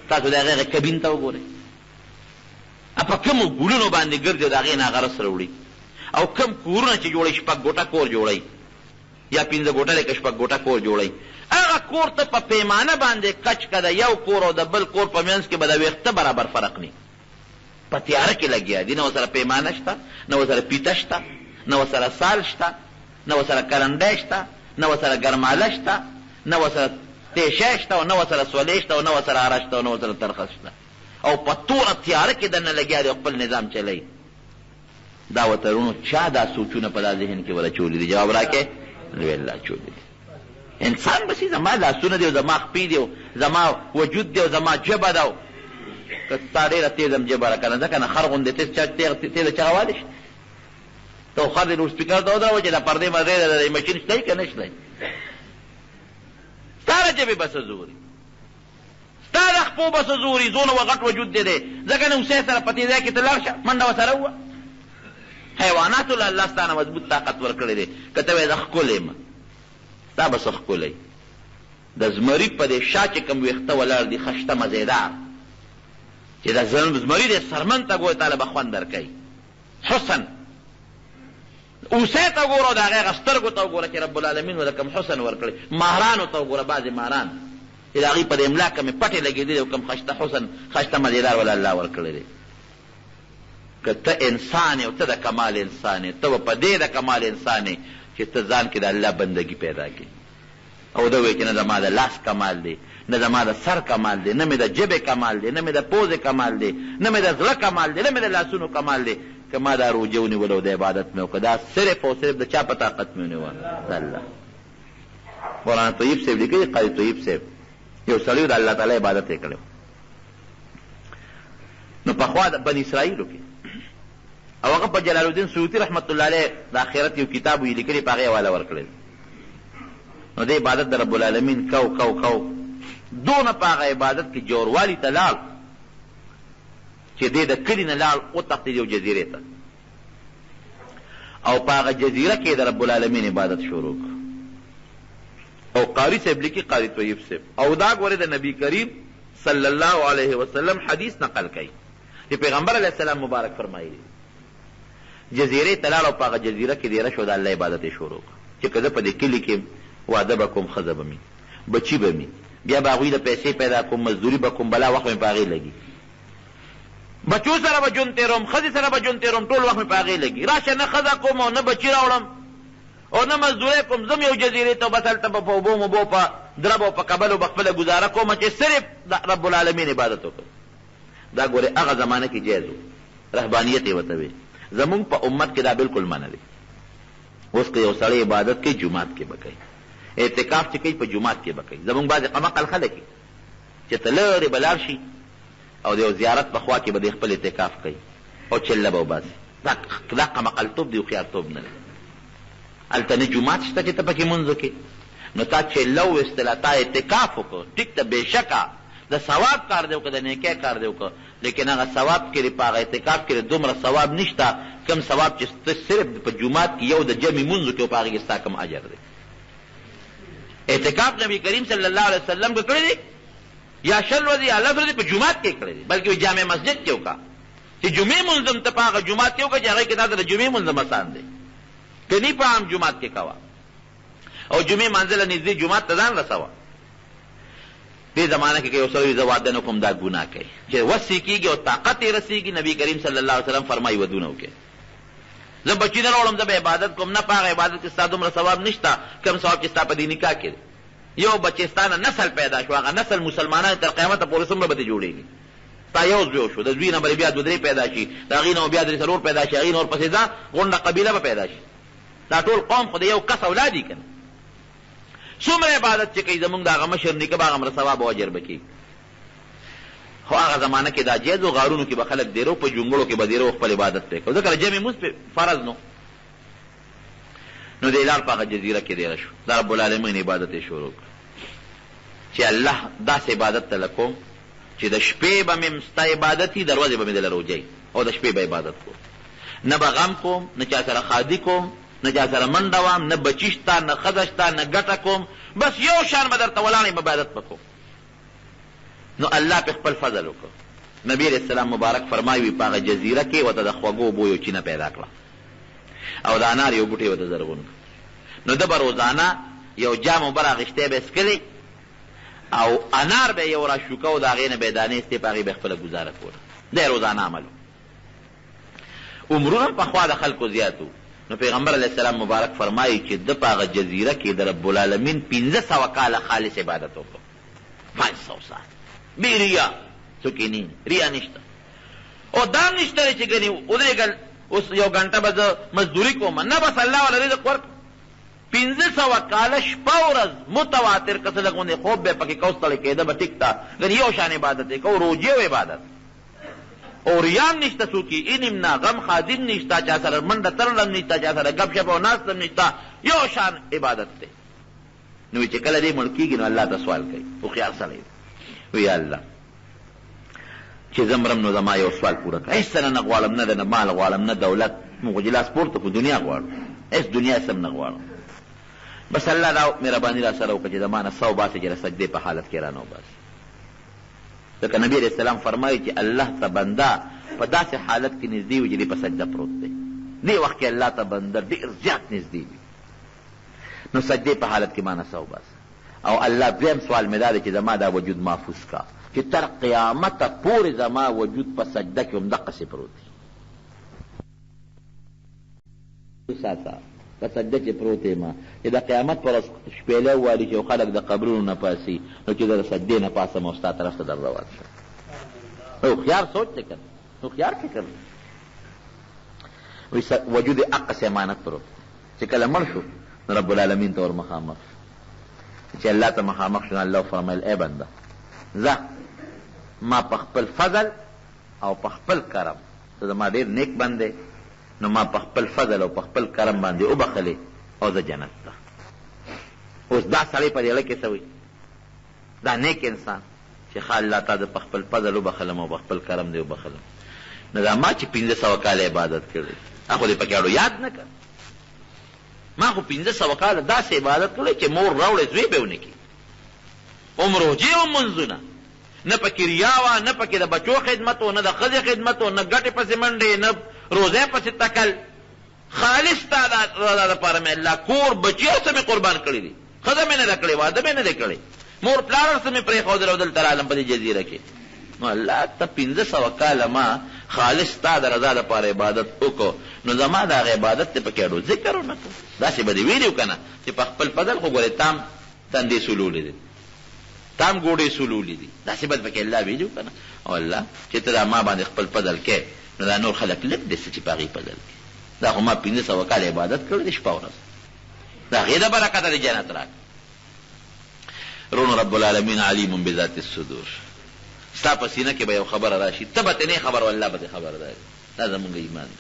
S1: تاسو د هغې کبین ته وګورئ په کومو ګلونو باندې ګرځي او د هغې نه هغه رس راوړي او کم کورونه چې جوړوي شپږ ګوټه کور جوړوي یا پنځه ګوټه دی که شپږ ګوټه کور جوړوي هغه کور ته په پیمانه باندې کچ که د یو کور او د بل کور په منځ کې به د ویښته برابر فرق نه په تیاره کې لګیا دي نه ورسره پیمانه شته نه ورسره پیته شته نه ورسره سال شته نه ورسره کرنډی شته نه ورسره ګرماله شته نه ورسره تیشه شته او نه ورسره سولې شته او نه ورسره اره شته او نه ورسره ترخه شته او په توره تیاره کې دننه لګیا دی خپل نظام چلوي دا وترونو چا دا سوچونه په دا ذهن کې ورچولي دي جواب راکې لوی الله چولي دي انسان بسې زما لاسونه دی او زما خپې دی او زما وجود دی او زما ژبه ده که ستا ډېره تېزه م ژبه را که نه ځکه نه خر غوندې تېزه چغوالی شته ته خر دې لوډ سپیکر ته ودروه چې دا پردې مردې د مشین شته که نه شته ستا جبې به څه زوري، ستا د خپو به څه زوري، زونه وغټ وجود دی ځکه نه اوسۍ سره په دې ځای کې ته لاړ شه منډه ورسره ووه. حیواناتو له الله ستانه مضبوط طاقت ورکړی دی. که ته وایې زه ښکلی یم، ستا به څه ښکلی. د زمري په دې شا چې کوم ویښته ولاړ دي خشته مزېدار، چې د زمري د سرمن ته ګورې تاله به خوند درکوي. حسن اوسۍ ته وګوره، د هغې هغه سترګو ته وګوره چې رب العالمین ورته کوم حسن ورکړی. مهرانو ته وګوره، بعضې مهران چې د هغوی په د املا کمې پټې لګېدلې او کوم خشته حسن خشته مزېدار ولا الله ورکړی دی. که ته انسان یې او ته د کمال انسان یې، ته به په دې د کمال انسان یې چې ته ځان کې د الله بندګي پیدا کړي او دا وایي چې نه زما د لاس کمال دی، نه زما د سر کمال دی، نه مې د ژبې کمال دی، نه مې د پوزې کمال دی، نه مې د زړه کمال دی، نه مې د لاسونو کمال دی. که ما دا روجه ونیوله او د عبادت مې وکړه، دا صرف او صرف د چا په طاقت مې ونیوه؟ د الله. قرآن طیب صاحب لیکلي، قاری طیب صاحب یو سړی د الله تعالی عبادت یې کړی. نو پخوا د بني اسرائیلو کې او هغه په جلال الدین سیوطي رحمت الله علیه د آخرت یو کتاب یې لیکلي، په هغې حواله ورکړی. نو د عبادت د رب العالمین کو دونه په هغه عبادت کې جوړوالي ته لاړ چې دی د کلي نه لاړ وتښتېد یو جزیرې ته، او په هغه جزیره کې د رب العالمین عبادت شروع کړ. او قاری صاحب لیکي، قاری طیب صاحب، او دا ګورې د نبی کریم صلی الله علیه وسلم حدیث نقل کوي چې پیغمبر علیه السلام مبارک فرمایي جزیرې ته لاړ او په هغه جزیره کې دیره شو، د الله عبادت یې شروع کړ چې که زه په دې کلي کې واده به کوم، ښځه به مې، بچي به مې، بیا به هغوی د پیسې پیدا کوم، مزدوري به کوم، بلا وخت مې په هغې لګي، بچو سره به ژوند تېروم، ښځې سره به ژوند تېروم، ټول وخت مې په هغې لګي. راشه نه ښځه کوم او نه بچي راوړم او نه مزدورۍ کوم، ځم یو جزیرې ته بس هلته به په اوبو مبو په درب او په کبل او به خپله ګزاره کوم چې صرف د رب العالمین عبادت وکړم. دا ګورې هغه زمانه کې جایز و، رهبانیت یې ورته وی. زمونږ په امت کې دا بلکل منع دی. اوس که یو سړی عبادت کوي جومات کې به کوي، اعتکاف چې کوي په جومات کې به کوي. زمونږ بعضې قمقل خلک چې ته لرې به لاړ شي او د یو زیارت په خوا کې به د خپل اعتکاف کوي او چله به وباسي. دا قمقلتوب دی، هوښیارتوب نه دی. هلته نه جومات شته چې ته پکې لمونځ وکړې، نو تا چله وویستله، تا اعتکاف وکړه، ټیک ته بېشکه د ثواب کار دی وکړه، د نیکۍ کار دی وکړه، لیکن هغه ثواب کې په هغه اعتکاف کې دومره ثواب نشته کم ثواب چې ته صرف په جومات کې یو د جمع لمونځ وکړې او په هغې کې ستا کم اجر دی. اعتکاف نبی کریم صلی الله علیه وسلم کو کړی دی یا 20 ورځې یا 10 ورځې په جومات کې کړی دی، بلکې جامع مسجد کې وکړه چې جمعې لمونځ هم ته په هغه جومات کې وکړه چې هغې کې تا ته د جمعې لمونځ هم اسان دی، که نه په عام جومات کې کوه او جمعې منزله نږدې جومات ته ځان رسوه. دې زمانه کې که یو سړی زه واده نه کوم دا ګناه کوي، چې وسې کېږي او طاقت یې رسېږي. نبي کریم صلی الله علیه وسلم فرمایي ودونه وکړي. زه بچي نه راوړم، زه به عبادت کوم، نه په هغه عبادت کې ستا دومره ثواب نشته کم ثواب چې ستا په دې نکاح کې دی. یو بچې ستا نه نسل پیدا شو، هغه نسل مسلمانان تر قیامته پورې څومره به دې جوړېږي. ستا یو زوی شو، د زوی نه به بیا 2-3 پیدا شي، د هغې نه بیا 3-4 پیدا شي، هغې نور پسې ځه غونډه قبیله به پیدا شي. دا ټول قوم خو د یو کس اولاد دي که نه. څومره عبادت چې کوي زمونږ د هغه مشر نیکه به هغه ثواب او اجر به کېږي. خو هغه زمانه کې دا جایز و، غارونو کې به خلک دیرو، په جونګړو کې به دیرو خپل عبادت پرې کوو، ځکه جمع لمونځ پې فرض نو. نو دی لاړ په هغه جزیره کې دیره شو، د رب العالمین عبادت یې شروع کړ چې الله داسې عبادت ته لکوم چې د شپې به مې ستا عبادت وي، د ورځې به مې دله روجه او د شپې به عبادت کوم، نه به غم کوم، نه چا سره خادي کوم، نه چا سره منډه وام، نه بچي شته، نه ښځه شته، نه ګټه کوم، بس یو شان به درته ولاړ یم عبادت به کوم. نو الله په خپل فضل وکړ. نبی علیه السلام مبارک فرمایي په هغه جزیره کې ورته د خوږو اوبو یو چینه پیدا کړه او د انار یو بوټی ورته زرغون کړ. نو ده به روزانه یو جام اوبه راغېشتی به یې څکلې او انار به یې یو راشوکه او د هغې نه به یې دانې ایستې، په هغې به یې خپله ګزاره کوله. دا یې روزانه عمل و. عمرونه هم پخوا د خلکو زیات و. نو پیغمبر علیه السلام مبارک فرمایي چې ده په هغه جزیره کې د رب العالمین 1500 کاله خالص عبادت وکړو. 500 سال بې ریا، څوک یې نه ریا نشته او دا هم نشته چې ګنې ودرېږل اوس یو ګنټه به زه مزدوري کوم، نه بس الله والا رزق ورکړ. 1500 کاله شپه ورځ متواتر که څه لږ غوندې خوب به پکې کو، ستړی کېده به ټیک ته، ګنې یو شان عبادت یې کو، روجې و عبادت او ریام نشته، څوک یې اینم نه، غم خادم نشته، چا سره منډه ترړم نشته، چا سره ګپ شپ او ناست هم نشته، یو شان عبادت دی. نو چې کله دې مړ کېږي نو الله ته سوال کوي هوښیار سړی وی الله چې زمرم نو زما یو سوال پوره کړه هېڅ نه غواړم نه د مال غواړم نه دولت موږ جلاس پورته کو دنیا غواړو هېڅ دنیا سم نه غواړم بس الله دا مهرباني را سره وکړه چې زما نه سو باسي چې د سجدې په حالت کې رانه وباسي ځکه نبي علیه السلام فرمایي چې الله ته بنده په داسې حالت کې نږدې وي چې دې په سجده پروت دی دې وخت کې الله ته بنده ډېر زیات نږدې وي نو سجدې په حالت کې ما نه سو باسي او الله دویم سوال مې دا دی چې زما دا وجود محفوظ کا چې تر قیامته پورې زما وجود په سجده کې هم دقسې پروت دی ساته په سجده کې پروت یم چې د قیامت پر شپېلې ووالي چې یو خلک د قبرونو نه پاسي نو چې د سجدې نه پاسم او ستا طرف ته در روان شم هوښیار سوچ دی که هوښیار فکر وجود اقصې امانت پروت چې کله مړ شو نو رب العالمین ته ور مخامخ چې الله ته مخامخ شو الله فرمایل ای بنده زه ما په خپل فضل او په خپل کرم ته زما ډېر نیک بندې نو ما په خپل فضل او په خپل کرم باندې وبخلې او زه جنت ته اوس دا سړی په دې اړه کې څه وایي دا نیک انسان چې ښه الله تا د په خپل فضل وبخلم او په خپل کرم دې وبخلم نو دا ما چې 500 کاله عبادت کړی هغه دې پکې اړو یاد نه کړ ما خو 500 کاله داسې عبادت کړی چې مور راوړې زوی به ونه کړي عمر روجې او منځونه نه پکې ریا وه نه پکې د بچو خدمت و نه د ښځې خدمت و نه ګټې پسې منډې نه روزه پسې تکل خالص تا رضا دپاره مې الله کور بچي او څه مې قربان کړي دي ښځه مې نه ده کړې واده مې نه دی کړی مور پلار څه مې پرېښودل او دلته رالم په دې جزیره کې نو الله ته 500 کاله ما خالص تا د رضا دپاره عبادت وکړو نو زما د هغه عبادت ته پکې اړو ذکر ونه کړو داسې به دې ویلي که نه چې په خپل فضل خو ګورې تام تندې سولولې دي تام ګوډې سولولې دي داسې به پکې الله ویلي که نه او الله چې ته دا ما باندې خپل فضل کې نو دا نور خلک لږ دي چې په هغې فضل کې دا خو ما 500 کاله عبادت کړی دی شپه ورځ د هغې د برکته د جنت راکړه رونو رب العالمین علیم بذات الصدور ستا په سینه کې به یو خبره راشي ته به تنې خبر والله به دې خبرداری دا زمونږ ایمان دی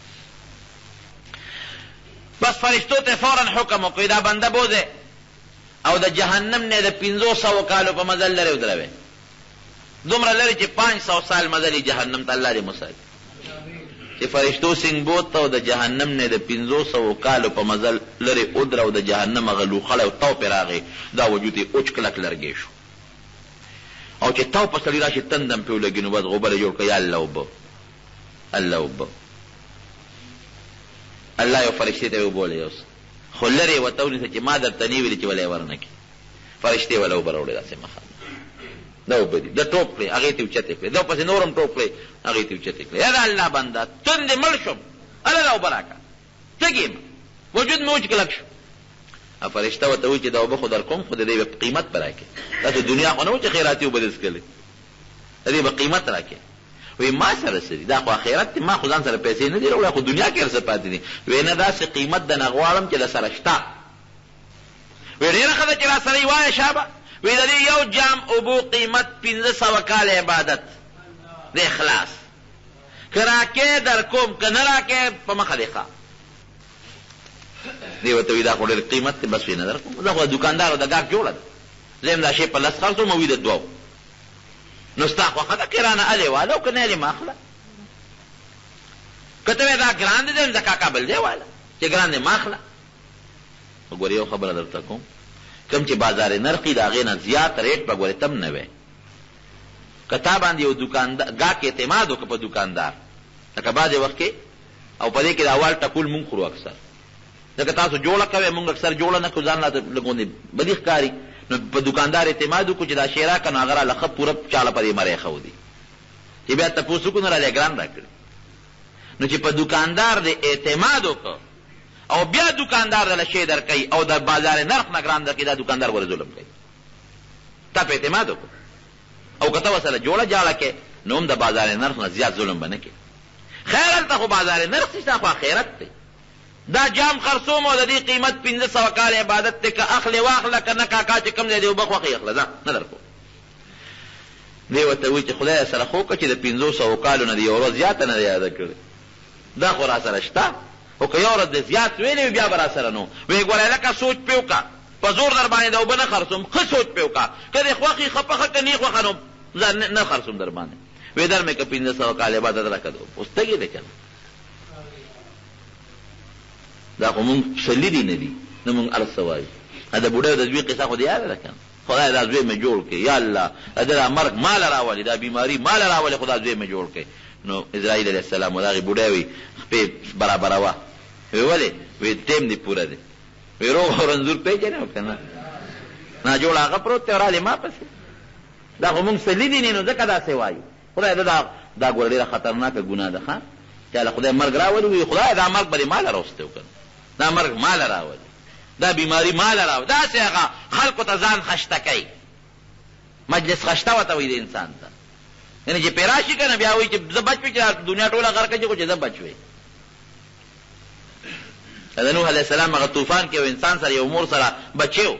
S1: بس فرشتو ته فورا حکم وکړي دا بنده بوځې او د جهنم نه د 500 کالو په مزل لرې ودروې دومره لرې چې 500 سال مزلې جهنم ته الله دې مساعد چې فرشتو سنگ بوت او د جهنم نه د 500 کالو په مزل لرې ودره او د جهنم هغه لوخړی او تو پې راغی دا وجود یې اوچ کلک لرګی شو او چې تو په سړي راشي تندم پې ولګي نو بس غوبره جوړ کړه یا الله اوبه الله اوبه الله یو فرشتې ته یې وبولې اوس خو لرې یې ورته ونیسه چې ما درته نه ویلي چې ولی یې ورنه کړي فرشتې وله اوبه راوړې داسې مخامخ دا اوبه دي د ټوپ کړې هغې ته اوچتې کړې دا پسې نور هم ټوپ کړې هغې ته اوچتې کړې یا د الله بنده تندې مړ شم الله دا اوبه راکړه تږې یم وجود مې وچ کلک شو فرشته ورته وایي چې دا اوبه خو در کوم خو د دې به قیمت به راکړې داسې دنیا خو نه و چې خیراتي اوبه دې څښلې د دې به قیمت راکړې وی ما سره څه دي دا خو آخرت دی ما خو ځان سره پیسې نه دي راوړی خو دنیا کې هر څه پاتې دي وی نه داسې قیمت د نه غواړم چې د سره شته وی ډېره ښه ده چې را سره یې وایه شابه وی د دې یو جام اوبو قیمت 500 کاله عبادت د اخلاص که راکې در کوم که نه راکې په مخه دې ښه دی ورته وي دا خو ډېر قیمت دی بس وی نه در کوم دا خو د دوکاندارو د ګاک جوړه ده زه یم دا شی په 10 خرڅوم وي د 2 نو ستا خوښه ده کرانه الې واله او که نه الې ما اخله که ته وایې دا ګران دی د کاکا بل دی واله چې ګران دی ما اخله وګورې یو خبره درته کوم کوم چې بازار نرخ وي د هغې نه زیات ریټ به ګورې تم نه وی که تا باندې یو دوکاندار ګاک اعتماد وکړه په دوکاندار لکه بعضې وخت کې او په دې کې د اول ټکول مونږ خورو اکثر ځکه تاسو جوړه کوئ مونږ اکثر جوړه نه کړو ځان راته لږ بدي ښکاري نو په دوکاندار اعتماد وکړو چې دا شی راکړه نو هغه راله ښه پوره چاله پرې مرۍ ښودي چې بیا تپوس وکړو نو راله ګران راکړي نو چې په دوکاندار دې اعتماد وکړه او بیا دوکاندار دله شی در کوي او د بازار نرخ نه ګران در کوي دا دوکاندار ورې ظلم کوي تا په اعتماد وکړه او که ته ورسره جوړه جاړه کې نو هم د بازار نرخ نه زیات ظلم به نه کوي خیر هلته خو بازار نرخ شته خو آخرت دی دا جام خرڅوم او د دې قیمت 500 کال عبادت دی که اخلې واخله که نه کاکا چې کوم دی اوبه خوښې اخله ځه نه در کوم دی ورته وایي چې خدای سره خو وکړه چې د 500 کالو نه د یو ورځ زیاته نه دی یاده کړې دا خو را سره شته او که یو ورځ د زیات ویلې بیا به را سره نو وایي ګوره لکه سوچ پې وکړه په زور در باندې د اوبه نه خرڅوم ښه سوچ پې وکړه که دې خوښ یې ښه پخه که نه یې خوښه نو زه نه خرڅوم در باندې وی در مې که 1500 کال عبادت راکړه اوس تګې دی که نه دا خو مونږ سلي دي نه دي نه مونږ هر څه وایو د بوډۍ د زوی قصه خو دې یاده ده که نه خدای دا زوی مې جوړ کړي یا الله دا مرګ ماله راولي دا بیماري ماله راولي خو دا زوی مې جوړ کړي نو اسرائیل علیه السلام و د هغې بوډۍ وی خپې برابروه وی ولې وی ټیم دې پوره دی وی روغ او رنځور پېژنې او که نه ناجوړ هغه پروت دی او رالې ما پسې دا خو مونږ سلي دي نه نو ځکه داسې وایو خدای دا ګوره ډېره خطرناکه ګناه ده ښه چا له خدای مرګ راولي وی خدای دا مرګ به دې ماله راوستی و که دا مرګ ماله راولي دا بیماری ماله راولي داسې هغه خلکو ته ځان خشته کوي مجلس خشته ورته وایي د انسان ته یعنې چې پې راشي که نه بیا وایي چې زه بچ وي چې دنیا ټوله غرقه چې خو چې زه بچ وی د نوح علیه السلام هغه طوفان کې یو انسان سره یو مور سره بچی و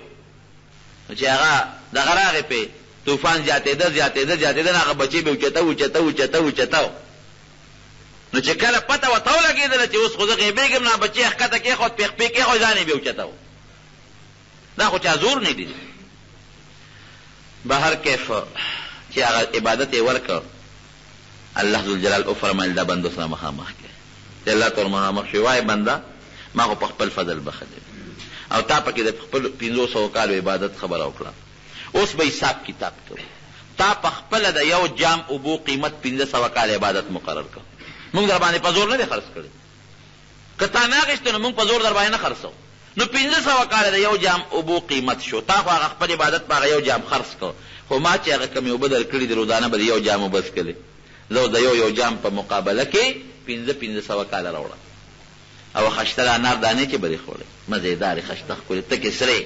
S1: چې هغه دغه راغې پې طوفان زیاتېده نو هغه بچی به اوچته نو چې کله پته ورته ولګېدله چې اوس خو زه غیبېږم نه بچی یې ښکته کېښود پې خپې کېښود ځان یې بیا اوچته و دا خو چا زور نه دي به هر کیف چې هغه عبادت یې ورکړ الله ذوالجلال وفرمایل دا بندو سره مخامخ کړې چې الله ته ورمخامخ شي وایي بنده ما خو په خپل فضل بخلې او تا پکې د خپل 500 کالو عبادت خبره وکړه اوس به حساب کتاب کوو تا په خپله د یو جام اوبو قیمت 500 کال عبادت مقرر کړ مونږ در باندې په زور نه دی خرڅ کړی که تا نه اخېستو نو مونږ په زور در باندې نه خرڅو نو 500 کال د یو جام اوبو قیمت شو تا خو هغه خپل عبادت په هغه یو جام خرڅ کړ خو ما چې هغه کمې اوبه در کړي دي روزانه به د یو جام اوبه څکلې زه د یو جام په مقابله کې 500 کال راوړه او خشته انار دانې چې به دې خوړې مزېدارې خشته ښکلې تکې سرې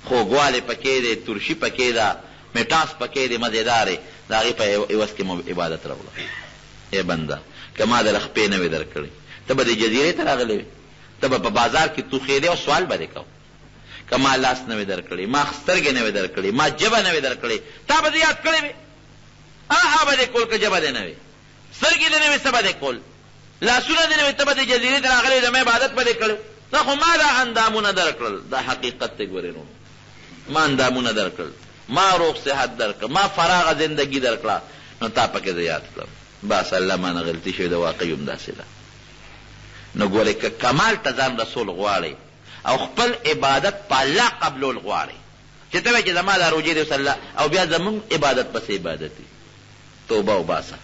S1: خوږوالی پکې دی ترشي پکې ده میټاس پکې دی مزېدارې د هغې په عوض کې مو عبادت راوړه ای بنده که ما در خپې نه وې در کړې ته به دې جزیرې ته راغلی وې ته به په بازار کې توخېدې او سوال به دې کو که ما لاس نه وې در کړې ما سترګې نه وې در کړې ما ژبه نه وې در کړې تا به دې یاد کړې وې ها به دې کول که ژبه دې نه وې سترګې دې نه وې څه به دې کول لاسونه دې نه وې ته به دې جزیرې ته راغلی زما عبادت به دې کړی دا خو ما دا اندامونه در کړل دا حقیقت دی ګورې نو ما اندامونه در کړل ما روغ صحت در کړ ما فراغه زندگی در کړه نو تا پکې زه یاد کړم بس الله مانه غلطي شوې ده واقعي هم داسې ده نو ګورې که کمال ته ځان رسول غواړئ او خپل عبادت په الله قبلول غواړئ چې ته وایې چې زما دا روجې دی وسله او بیا زمونږ عبادت پسې عبادت دی توبه وباسه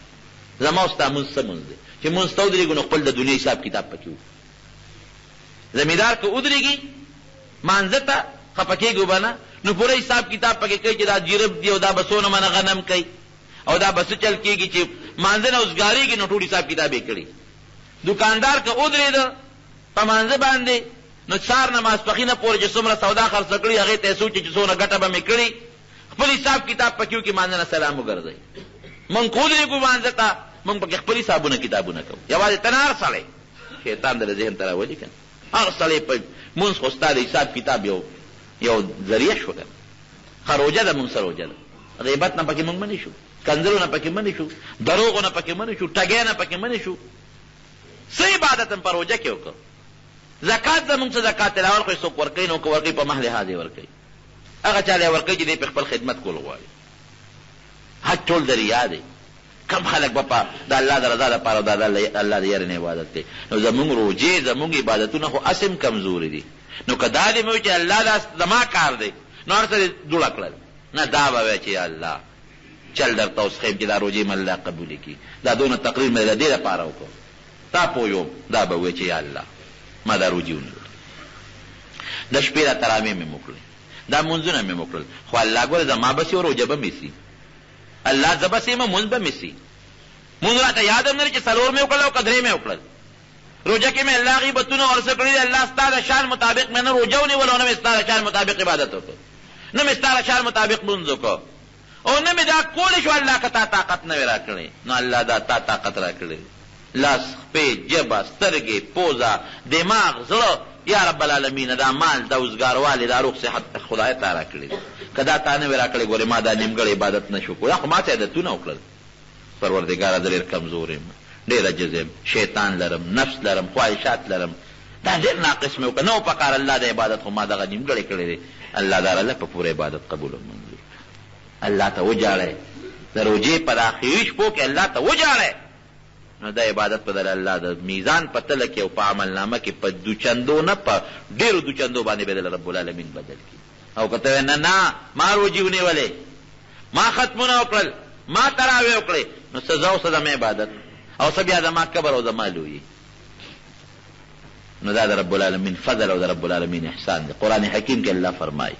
S1: زما او ستا مونځ څه مونځ دی چې مونځ ته ودرېږو نو خپل د دنیا حساب کتاب پکې وکړو زمیندار که ودرېږي مانځه ته خفه کېږو به نه نو پوره حساب کتاب پکې کوي چې دا جیرب دی او دا بسونه منه غنم کوي او دا بس چل کېږي چې مانځه نه اوسګارېږي نو ټول حساب کتاب یې کړي دکاندار که ودرېده په مانځه باندې نو سار نه ماسپخینه پورې چې څومره سودا خرڅه کړي هغې ته یې سوچي چې څونه ګټه به مې کړي خپل حساب کتاب پکې وکړي مانځه نه سلام وګرځئ مونږ که ودرېږو مانځه ته مونږ پکې خپل حسابونه کتابونه کوو یوازې ته نه هر سړی شیطان در ذهن ته راولي که نه هر سړی په مونځ خو ستا د حساب کتاب یو ذریعه شو که ښه روژه ده مونږ سره روژه ده غیبت نه پکې مونږ منې شو کنځلو نه پکې منې شو دروغو نه پکې منې شو ټګۍ نه پکې منې شو څه عبادت هم په روژه کې وکړو زکات زمونږ څه زکات تلاول خو یې څوک ورکوي نو که ورکوي په محل حاضې ورکوي هغه چا لی ورکوي چې دی په خپل خدمت کول غواړي حج ټول د ریا دی کم خلک به په د الله د رضا دپاره او د الله د یارې نه عبادت کوي نو زمونږ روژې زمونږ عبادتونه خو اسم کمزوري دي نو که دا دې مې وایي چې الله دا زما کار دی نو هر څه دې جوړه کړل نه دا به وایي چې یا الله چل درته اوس ښیم چې دا روژې مې الله قبولې کړي دا دونه تقریر مې د دې دپاره وکړو تا پوه یم دا به وایي چې یا الله ما دا روجي ونیول د شپې را تراویح مې وکړې دا مونځونه مې وکړل خو الله ګوره زما بسې او روژه به مې سي الله زه بسې یم مونځ به مې سي مونځ راته یاد هم نه چې څلور مې وکړل او که درې مې وکړل روژه کې مې الله غیبتونه ورسه کړي دي الله ستا د شان مطابق مې نه روژه ونیول او نه مې ستا د شان مطابق عبادت وکړو نه مې ستا د شان مطابق مونځ وکړو او نه مې دا کولی شو الله که تا طاقت نه وې را کړی نو الله دا تا طاقت را کړی لاس خپې ژبه سترګې پوزه دماغ زړه یا رب العالمین دا مال دا اوزګاروالې دا روغ صحت خدای تا را کړی که دا تا نه وې را کړی ګورې ما دا نیمګړی عبادت نه شو کوی خو ما ته عادتونه وکړل پروردګاره زه ډېر کمزور یم ډېر عجز یم شیطان لرم نفس لرم خواهشات لرم دا ډېر ناقص مې وکړه، نه پکار الله د عبادت خو ما دغه نیمګړی کړی دی. الله دا الله په پوره عبادت قبول او منظور. الله ته وجاړئ د روژې په آخري شپو کې الله ته وجاړئ، نو دا عبادت په دل الله د میزان په تله کې او په عملنامه کې په دوچندو نه په ډېرو دوچندو باندې به دل رب العالمین بدل کړي. او که ته نه ما روژې ونیولې، ما ختمونه وکړل، ما تراویح وکړې، نو سزا او سزا مې عبادت او څه بیا زما کبر او زما لویي. نو دا د رب العالمین فضل او د رب العالمین احسان دی. قرآن حکیم کې الله فرمایي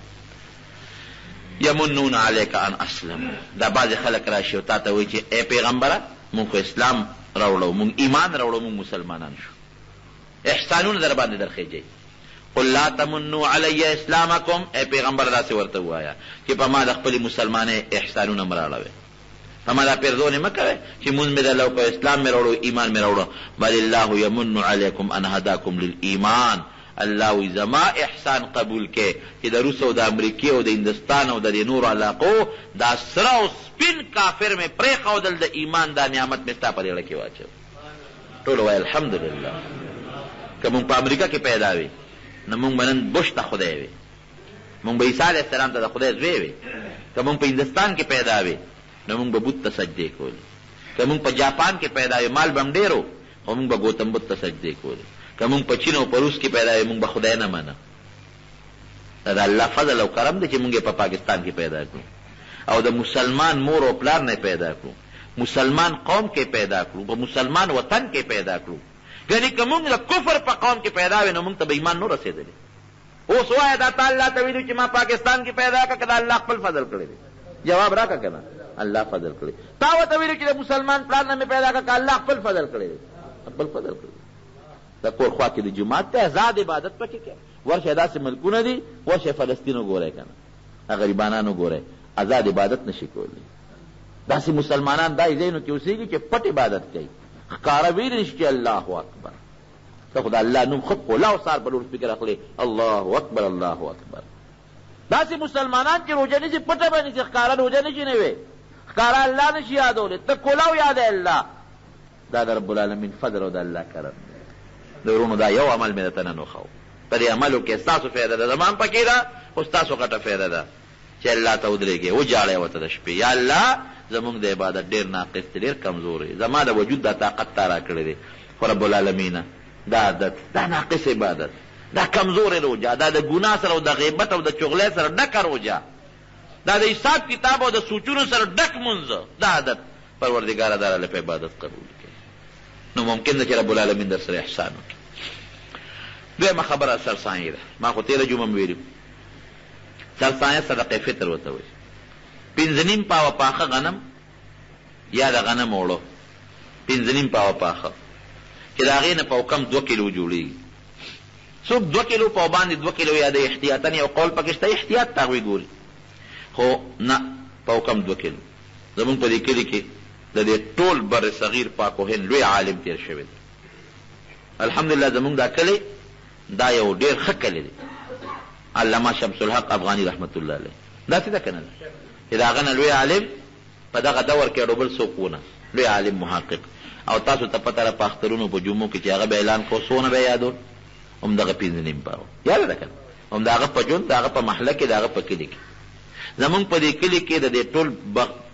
S1: یمنون علیک ان اسلم. دا بعض خلک راشي او تا ته وایي چې ای پیغمبره مونږ خو اسلام راوړو، مونږ ایمان راوړو، مونږ مسلمانان شو، احسانونه در باندې درخېږي. قل لا تمنوا علی اسلامکم. ای پیغمبر داسې ورته ووایه چې په ما د خپلې مسلمانۍ احسانونه مه راړوئ، په ما دا پیرزونې مه کوئ چې مونځ مې درله په اسلام مې راوړو، ایمان مې راوړو. بل الله یمن علیکم ان هداکم للایمان. الله وی زما احسان قبول کې چې د روس او د امریکې او د هندوستان او د دې نورو علاقو دا سره او سپین کافر مې پرېښودل، د ایمان دا نعمت مې ستا په زړه کې واچو. ټول وایي الحمدلله. که مونږ په امریکا کې پیدا وي نو مونږ به نن بش ته خدای وي، مونږ به عیسی علیه السلام ته د خدای زوی وي. که مونږ په هندوستان کې پیدا وي نو مونږ به بت ته سجدې کولې. که مونږ په جاپان کې پیدا وي، مال به هم ډېر و، خو مونږ به ګوتم بت ته سجدې کولې. که مونږ په چین او په روس کې پیدا وي مونږ به خدای نه منه. دا د الله فضل او کرم دی چې مونږ یې په پاکستان کې پیدا کړو او د مسلمان مور او پلار نه پیدا کړو، مسلمان قوم کې پیدا کړو، په مسلمان وطن کې پیدا کړو. یعنی که مونږ د کفر په قوم کې پیدا وي نو مونږ ته به ایمان نه رسېدلی. اوس وایه دا تا الله ته ویلو چې ما پاکستان کې پیدا کړه، که دا الله خپل فضل کړی دی؟ جواب راکړه که نه الله فضل کړی. تا ورته ویلو چې د مسلمان پلار نه مې پیدا کړه، که الله خپل فضل کړی دی؟ خپل فضل کړی. د کور خوا کې د جومات ته ازاد عبادت پکې کوي. ورشه داسې ملکونه دي، ورشه فلسطین وګورئ که نه، غریبانان وګورئ، ازاد عبادت نشي کولی. داسې مسلمانان دای ځایونو کې اوسېږي چې پټ عبادت کوي، ښکاره ویلی نشي چې الله اکبر. ته خو د الله نوم خود خوله او سار په لوډ سپیکر اخلي الله اکبر الله اکبر. داسې مسلمانان چې روژه نیسي پټه به نیسي، ښکاره روژه نشي نیوی، ښکاره الله نشي یادولی، ته کولاو یاده الله. دا د رب العالمین فضل او د الله کرم. د ورونو دا یو عمل مې درته نن وښو، په دې عملو کې ستاسو فایده ده، زما هم پکې ده، خو ستاسو غټه فایده ده چې الله ته ودرېږئ، وجاړئ ورته د شپې یا الله زمونږ د عبادت ډېر ناقص دی، ډېر کمزور دی، زما د وجود دا طاقت تا را کړی دی، خو رب العالمینه دا عادت، دا ناقص عبادت، دا کمزورې روژه، دا د ګناه سره او د غیبت او د چغلۍ سره ډکه روژه، دا د حساب کتاب او د سوچونو سره ډک منځ، دا عادت پروردګاره دا راله په عبادت قبول کړي. نو ممکن ده چې رب العالمین در سره احسان وکړي. دویمه خبره سرسایي ده. ما خو تېره جمعه م ویلي سرسایه صدقې فطر ورته وایي. 5.5 پاوه پاخه غنم یا د غنم اوړه، 5.5 پاوه پاخه چې د هغې نه په کم 2 کیلو جوړېږي. څوک 2 کیلو په باندې 2 کیلو یا د احتیاطن یو قول پکې شته، احتیاط ته هغوی ګوري، خو نه په کم 2 کیلو. زمونږ په دې کلي کې د دې ټول بر صغیر پاک و هند لوی عالم تېر شوی دی. الحمدلله زمونږ دا کلی دا یو ډېر ښه کلی دی، علامه شمس الحق افغاني رحمت الله علیه. داسې ده که نه ده چې د هغه نه لوی عالم په دغه دور کې اړو بل څوک ونه، لوی عالم محقق. او تاسو ته پته ده په اخترونو په جمعو کې چې هغه به اعلان کو څونه به یادول، همدغه 5.5 پاوه یاده ده که نه، همد هغه په ژوند، د هغه په محله کې، د هغه په کلي کې. زمونږ په دې کلي کې د دې ټول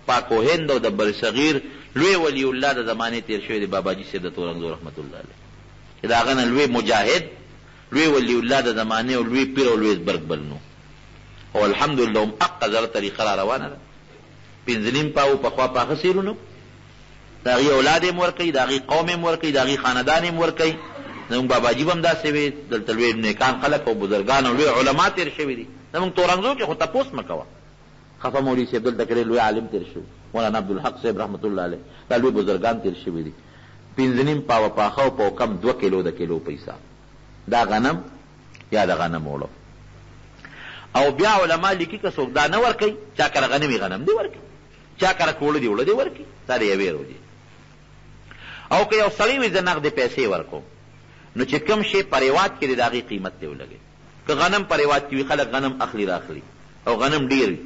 S1: پاک و هند او د بر صغیر لوی ولی الله د زمانې تېر شوی دی، باباجي صاحب د تورنګزو رحمت الله علیه، چې د هغه نه لوی مجاهد، لوی ولی الله د زمانې او لوی پیر او لوی زبرګ بل نو. او الحمدلله هم حق زره طریقه را روانه ده. 5.5 پاو پخوا پاخه سیرونو، د هغې اولاد یې م ورکوي، د هغې قوم یې م ورکوي، د هغې خاندان یې م ورکوي. زمونږ باباجي به هم داسې وي، دلته لوی نیکان خلک او بزرګان او لوی علما تېر شوي دي. زمونږ تورنګزو کې خو تپوس مه کوه، خفه مولوي صاحب دلته کې لوی عالم تېر شوي، مولانا عبدالحق صاحب رحمت الله علیه، دا لوی بزرګان تېر شوي دي. 5.5 پاوه پاخه او په کم 2 کیلو د کیلو پیسه، دا غنم یا د غنم اوړه. او بیا علما لیکي که څوک دا نه ورکوي، چا کره غنمي غنم دی ورکوي، چا کره کوړه دی اوړه دی ورکوي، دا د یوې روژې. او که یو سړی وي زه نغدې پیسې ورکوم، نو چې کوم شی په رواج کې دی د هغې قیمت دی ولګوي. که غنم په رواج کې وي خلک غنم اخلي راخلي او غنم ډېر وي،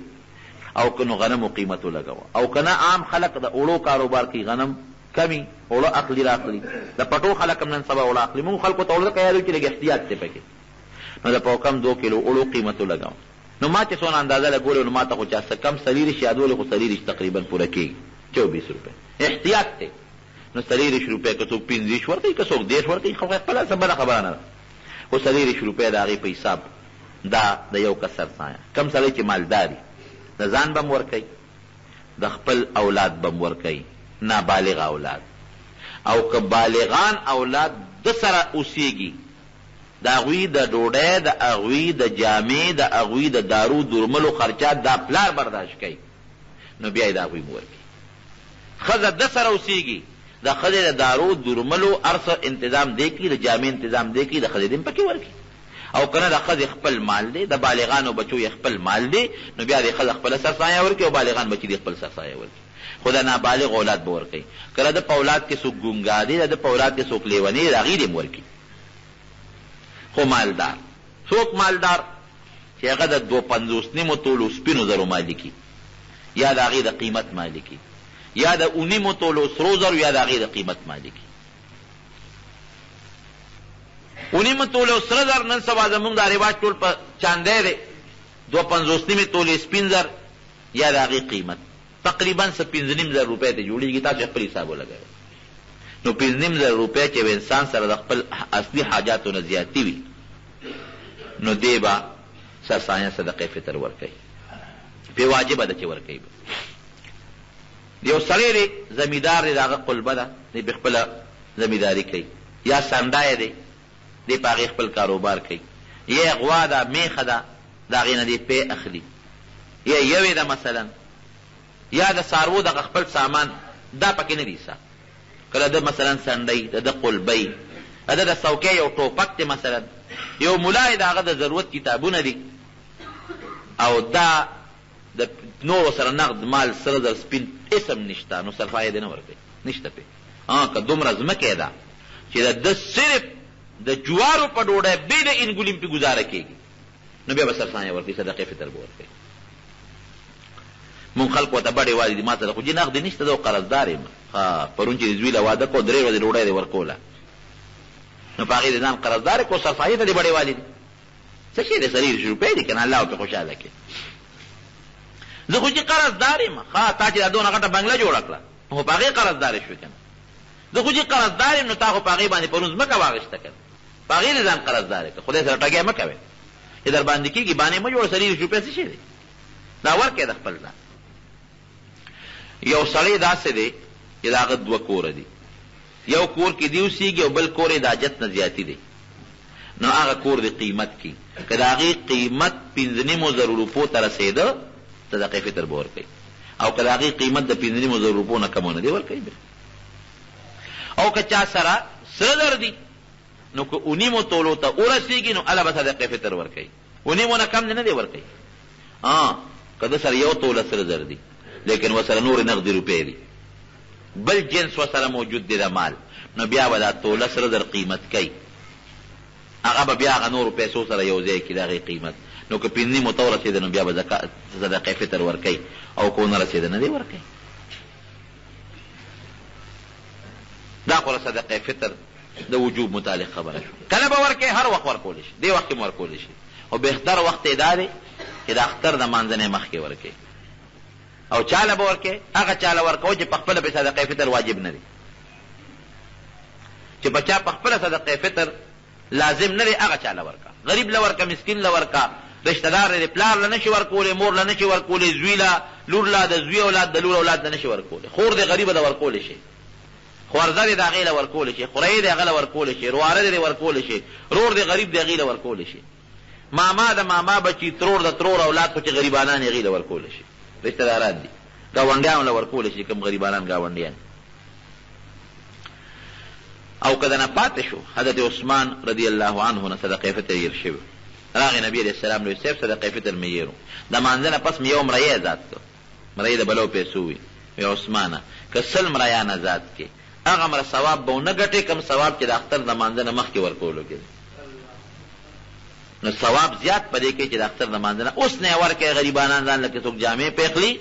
S1: او که نو غنمو قیمت ولګوه. او که نه عام خلک د اوړو کاروبار کوي، غنم کمی اوړه اخلي راخلي د پټو خلک هم نن سبا اوړه اخلي موږ خلکو ته اوړه که یادو چې لږ احتیاط دی پکې نو د په کم 2 کیلو اوړو قیمت ولګاو نو ما چې څونه اندازه لګولې نو ما ته خو چا څه کم سلیریش یادولې خو سلیریش تقریبا پوره کېږي 24 روپۍ احتیاط دی نو سلیریش روپۍ که څوک 15 ورکوي که څوک 10 ورکوي خپله بله خبره نه ده خو سلیریش روپۍ د هغې په حساب دا د یو کس سرسایه کم سړی چې مالداري د ځان به م ورکوي د خپل اولاد به م ورکوي نابالغ اولاد او که بالغان اولاد د سره اوسېږي د هغوی د ډوډۍ د هغوی د جامې د هغوی د دارو درملو خرچات دا پلار برداشت کوي نو بیا یې د هغوی م ورکوي ښځه د سره اوسېږي د ښځې د دارو درملو هر څه انتظام دی کړي د جامې انتظام دی کړي د ښځې دې م پکې ورکړي او که نه د ښځې خپل مال دی د بالغانو بچو یې خپل مال دی نو بیا د ښځه خپله سرسایه ورکړي او بالغان بچي دې خپل سرسایه ورکړي خو د نابالغ اولاد به ورکوي کله د په اولاد کې څوک ګونګا دی د په اولاد کې څوک لیونی دی د هغې دې م ورکړي خو مالدار څوک مالدار چې هغه د 250 تولو سپینو زرو مالکي یا د هغې د قیمت مالکي یا د 19 تولو سرو زرو یا د هغې د قیمت مالکي 19 تولو سره زر نن سبا زمونږ دا رواج ټول په چاندی دی 250 تولې سپین زر یا د هغې قیمت تقریبا 15,000 روپۍ ته جوړېږي تاسو خپل حساب ولګوئ نو 15,000 روپۍ چې انسان سره د خپل اصلي حاجاتو نه زیاتې وي نو دی به سرسایه صدقې فطر ورکوي پې واجبه ده چې ورکوي یو سړی دی زمیندار دی د هغه قلبه ده دی په خپله زمینداري کوي یا سنډای دی دی په هغې خپل کاروبار کوي یا غوا ده میخه ده د هغې نه دی پی اخلي یا یوې ده مثلا یا د څاروو دغه خپل سامان دا پکې نه دي سا کله د مثلا سنډۍ د قلبۍ د څوکۍ یو ټوپک دی مثلا یو ملا یې د هغه د ضرورت کتابونه دي او دا د نورو سره نقد مال سره زر سپین اسم نشته نو سرفایه دې نه ورکوي نشته پې که دومره ځمکې ده چې د صرف د جوارو په ډوډۍ بې د انګولیم پې ګزاره کېږي نو بیا به سرسایه ورکوي صدقې فطر به ورکوي مونږ خلکو ته بډې والي دي ما سره خو جې نقد نشته ده او قرضدار یم پرون چې د زوی له واده کو 3 ورځې ډوډۍ دې ورکوله نو په هغې د ځان قرضدار کو سرسایې ته دې بډې والي دي څه شی دی 30 روپۍ دي که نه الله پې خوشحاله کړي زه خو چې قرضدار یم تا چې دا دونه غټه بنګله جوړه کړه خو په هغې قرضدارې شوې که نه زه خو چې قرضدار یم نو تا خو په هغې باندې پرون ځمکه واخېسته که نه په هغې دې ځان قرضدارې کړه خدای سره ټګۍ مه کوې چې در باندې کېږي بانې مه جوړه 30 روپۍ څه شی دی دا ورکړې د خپل ځان یو سړی داسې دی چې د هغه 2 کوره دي یو کور کې دی اوسېږي او بل کور یې د حاجت نه زیاتي دی نو هغه کور د قیمت کې که د هغې قیمت 15,000 روپو ته رسېده صدقې فطر به ورکوي او که د هغې قیمت د 15,000 روپو نه کمونه دی ورکوي او که چا سره سره زر دي نو که 19 تولو ته ورسېږي نو هله به صدقې فطر ورکوي 19 نه کم نه دی ورکوي که د سره 1 توله سره زر دي لیکن وسره نور نقدي روپۍ دي بل جنس وسره موجود دی د مال نو بیا به دا توله سره زر قیمت کوي هغه به بیا هغه نورو پیسو سره یو ځای کړي د هغې قیمت نو که 15 ته ورسېده نو بیا به صدقې فطر ورکوي او که ونه رسېده نه دی ورکوي دا خو صدقې فطر د وجوب متعلق خبره شو کله به ورکوي هر وخت ورکولی شي دې وخت کې م ورکولی شي او بهتر وخت یې دا دی چې د اختر د مانځنې مخکې ورکوي او چاله به ورکوي هغه چاله ورکوي چې په خپله پې صدقې فطر واجب نه دی چې په چا په خپله صدقې فطر لازم نه دی هغه چاله ورکا غریب له ورکا مسکین له ورکا رشته دار دی پلار له نشي ورکولی مور له نشي ورکولی زوی له لور له د زوی اولاد د لور اولاد له نشي ورکولی خور دی غریبه د ورکولی شي خورزه دی د هغې له ورکولی شي خورۍ دی هغه له ورکولی شي رواره دی ورکولی شي رور دی غریب دی هغې له ورکولی شي ماما د ماما بچي ترور د ترور اولاد خو چې غریبانان یې هغې له ورکولی شي رشته داران دي ګاونډیانو له ورکولی شي کوم غریبانان ګاونډیان او که د نه پاتې شو حضرت عثمان رضی الله عنه نه صدقې فطر هیر شوی راغی نبی علیه السلام لوی صاحب صدقې فطر مې هیرو د مانځه نه پس مې یو مرۍ ازاد کړ مرۍ د بلو پیسو وي وی عثمانه که 100 مریان ازاد کړې هغه مره ثواب به ونه ګټې کم ثواب چې د اختر د مانځه نه مخکې ورکولو کې نو ثواب زیات په دې کې چې د اختر د مانځه نه اوس نه یې ورکړې غریبانان ځان له کې څوک جامې پېخلي